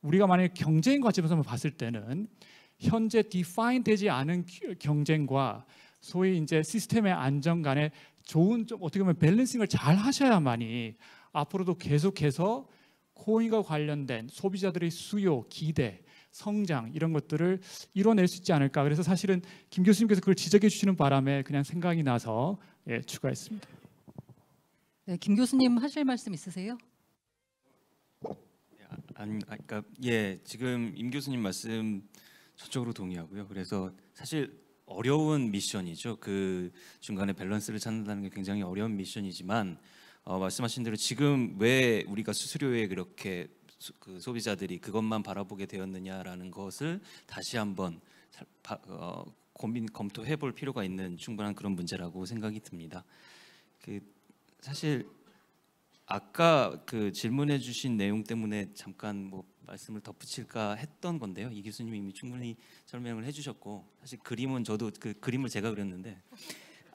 우리가 만약에 경쟁 관점에서 봤을 때는 현재 디파인 되지 않은 경쟁과 소위 이제 시스템의 안정 간에 좋은 좀 어떻게 보면 밸런싱을 잘 하셔야만이 앞으로도 계속해서 코인과 관련된 소비자들의 수요, 기대, 성장 이런 것들을 이뤄낼 수 있지 않을까. 그래서 사실은 김 교수님께서 그걸 지적해 주시는 바람에 그냥 생각이 나서 추가했습니다. 네, 김 교수님 하실 말씀 있으세요? 그러니까 지금 임 교수님 말씀 저쪽으로 동의하고요. 그래서 사실 어려운 미션이죠. 그 중간에 밸런스를 찾는다는 게 굉장히 어려운 미션이지만 말씀하신 대로 지금 왜 우리가 수수료에 그렇게 그 소비자들이 그것만 바라보게 되었느냐라는 것을 다시 한번 검토해 볼 필요가 있는 충분한 그런 문제라고 생각이 듭니다. 그 사실 아까 그 질문해 주신 내용 때문에 잠깐 뭐 말씀을 덧붙일까 했던 건데요. 이 교수님이 이미 충분히 설명을 해주셨고 사실 그림은 저도 그 그림을 제가 그렸는데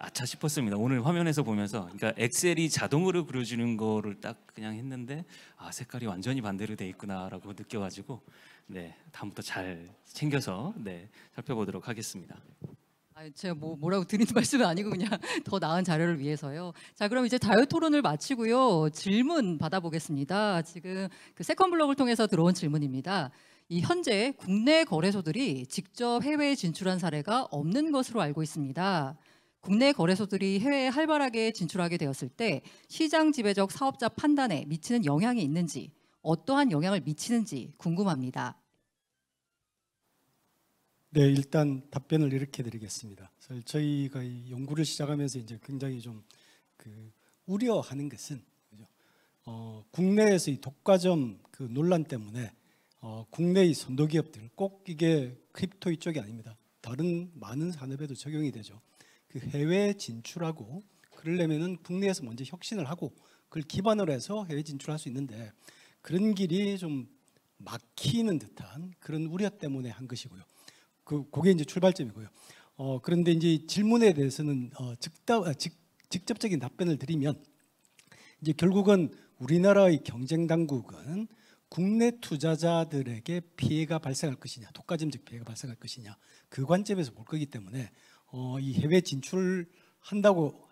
아차 싶었습니다. 오늘 화면에서 보면서 그러니까 엑셀이 자동으로 그려주는 거를 딱 그냥 했는데 색깔이 완전히 반대로 돼 있구나라고 느껴가지고 다음부터 잘 챙겨서 살펴보도록 하겠습니다. 제가 뭐라고 드리는 말씀은 아니고 그냥 더 나은 자료를 위해서요. 자, 그럼 이제 자유 토론을 마치고요. 질문 받아보겠습니다. 지금 그 세컨블럭을 통해서 들어온 질문입니다. 이 현재 국내 거래소들이 직접 해외에 진출한 사례가 없는 것으로 알고 있습니다. 국내 거래소들이 해외에 활발하게 진출하게 되었을 때 시장 지배적 사업자 판단에 미치는 영향이 있는지, 어떠한 영향을 미치는지 궁금합니다. 네, 일단 답변을 이렇게 드리겠습니다. 저희가 이 연구를 시작하면서 이제 굉장히 좀 우려하는 것은 국내에서 이 독과점 그 논란 때문에 국내의 선도 기업들 꼭 이게 크립토 이쪽이 아닙니다. 다른 많은 산업에도 적용이 되죠. 그 해외 진출하고 그러려면은 국내에서 먼저 혁신을 하고 그걸 기반으로 해서 해외 진출할 수 있는데 그런 길이 좀 막히는 듯한 그런 우려 때문에 한 것이고요. 그게 이제 출발점이고요. 그런데 이제 질문에 대해서는 직접적인 답변을 드리면 이제 결국은 우리나라의 경쟁 당국은 국내 투자자들에게 피해가 발생할 것이냐, 독과점적 피해가 발생할 것이냐 그 관점에서 볼 거기 때문에 이 해외 진출한다고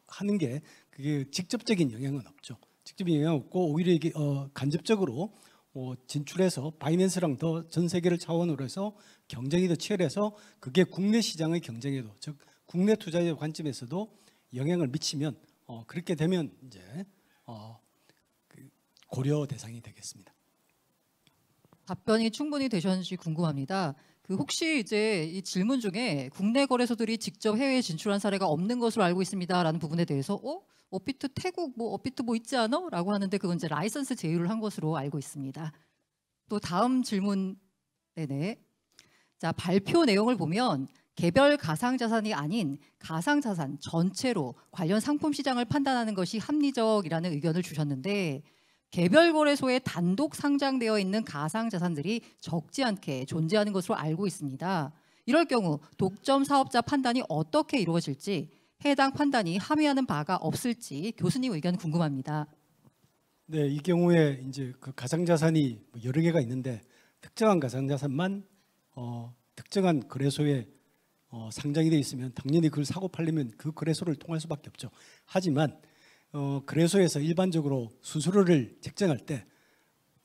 하는 게 그게 직접적인 영향은 없죠. 직접적인 영향은 없고 오히려 이게 간접적으로 진출해서 바이낸스랑 더 전 세계를 차원으로 해서 경쟁이 더 치열해서 그게 국내 시장의 경쟁에도 즉 국내 투자자 관점에서도 영향을 미치면 그렇게 되면 이제 고려 대상이 되겠습니다. 답변이 충분히 되셨는지 궁금합니다. 그 혹시 이제 이 질문 중에 국내 거래소들이 직접 해외에 진출한 사례가 없는 것으로 알고 있습니다라는 부분에 대해서 업비트 태국 뭐 업비트 뭐 있지 않아? 라고 하는데 그건 이제 라이선스 제휴를 한 것으로 알고 있습니다. 또 다음 질문 네네. 자, 발표 내용을 보면 개별 가상자산이 아닌 가상자산 전체로 관련 상품 시장을 판단하는 것이 합리적이라는 의견을 주셨는데 개별 거래소에 단독 상장되어 있는 가상자산들이 적지 않게 존재하는 것으로 알고 있습니다. 이럴 경우 독점 사업자 판단이 어떻게 이루어질지 해당 판단이 함의하는 바가 없을지 교수님 의견 궁금합니다. 네, 이 경우에 이제 그 가상자산이 뭐 여러 개가 있는데 특정한 가상자산만 특정한 거래소에 상장이 되어 있으면 당연히 그걸 사고 팔려면 그 거래소를 통할 수밖에 없죠. 하지만 거래소에서 일반적으로 수수료를 책정할 때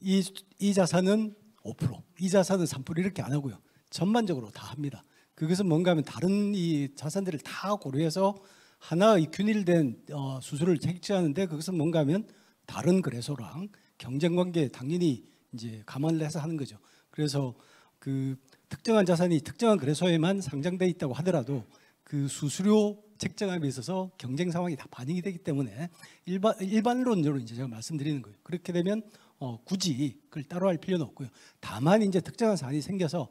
이 자산은 5%, 이 자산은 3% 이렇게 안 하고요. 전반적으로 다 합니다. 그것은 뭔가 하면 다른 이 자산들을 다 고려해서 하나의 균일된 수수료를 책정하는데 그것은 뭔가 하면 다른 거래소랑 경쟁 관계에 당연히 이제 감안을 해서 하는 거죠. 그래서 그 특정한 자산이 특정한 거래소에만 상장돼 있다고 하더라도 그 수수료 책정함에 있어서 경쟁 상황이 다 반영이 되기 때문에 일반론적으로 이제 제가 말씀드리는 거예요. 그렇게 되면 굳이 그걸 따로 할 필요는 없고요. 다만 이제 특정한 사안이 생겨서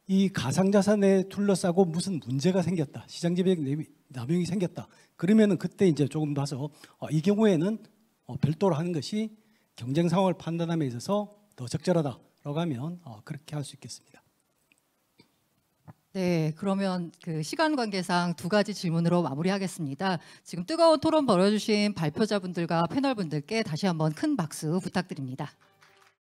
이 가상자산에 둘러싸고 무슨 문제가 생겼다, 시장지배적 남용이 생겼다. 그러면은 그때 이제 조금 봐서 이 경우에는 별도로 하는 것이 경쟁 상황을 판단함에 있어서 더 적절하다라고 하면 그렇게 할 수 있겠습니다. 네, 그러면 그 시간 관계상 두 가지 질문으로 마무리하겠습니다. 지금 뜨거운 토론 벌여주신 발표자분들과 패널분들께 다시 한번 큰 박수 부탁드립니다.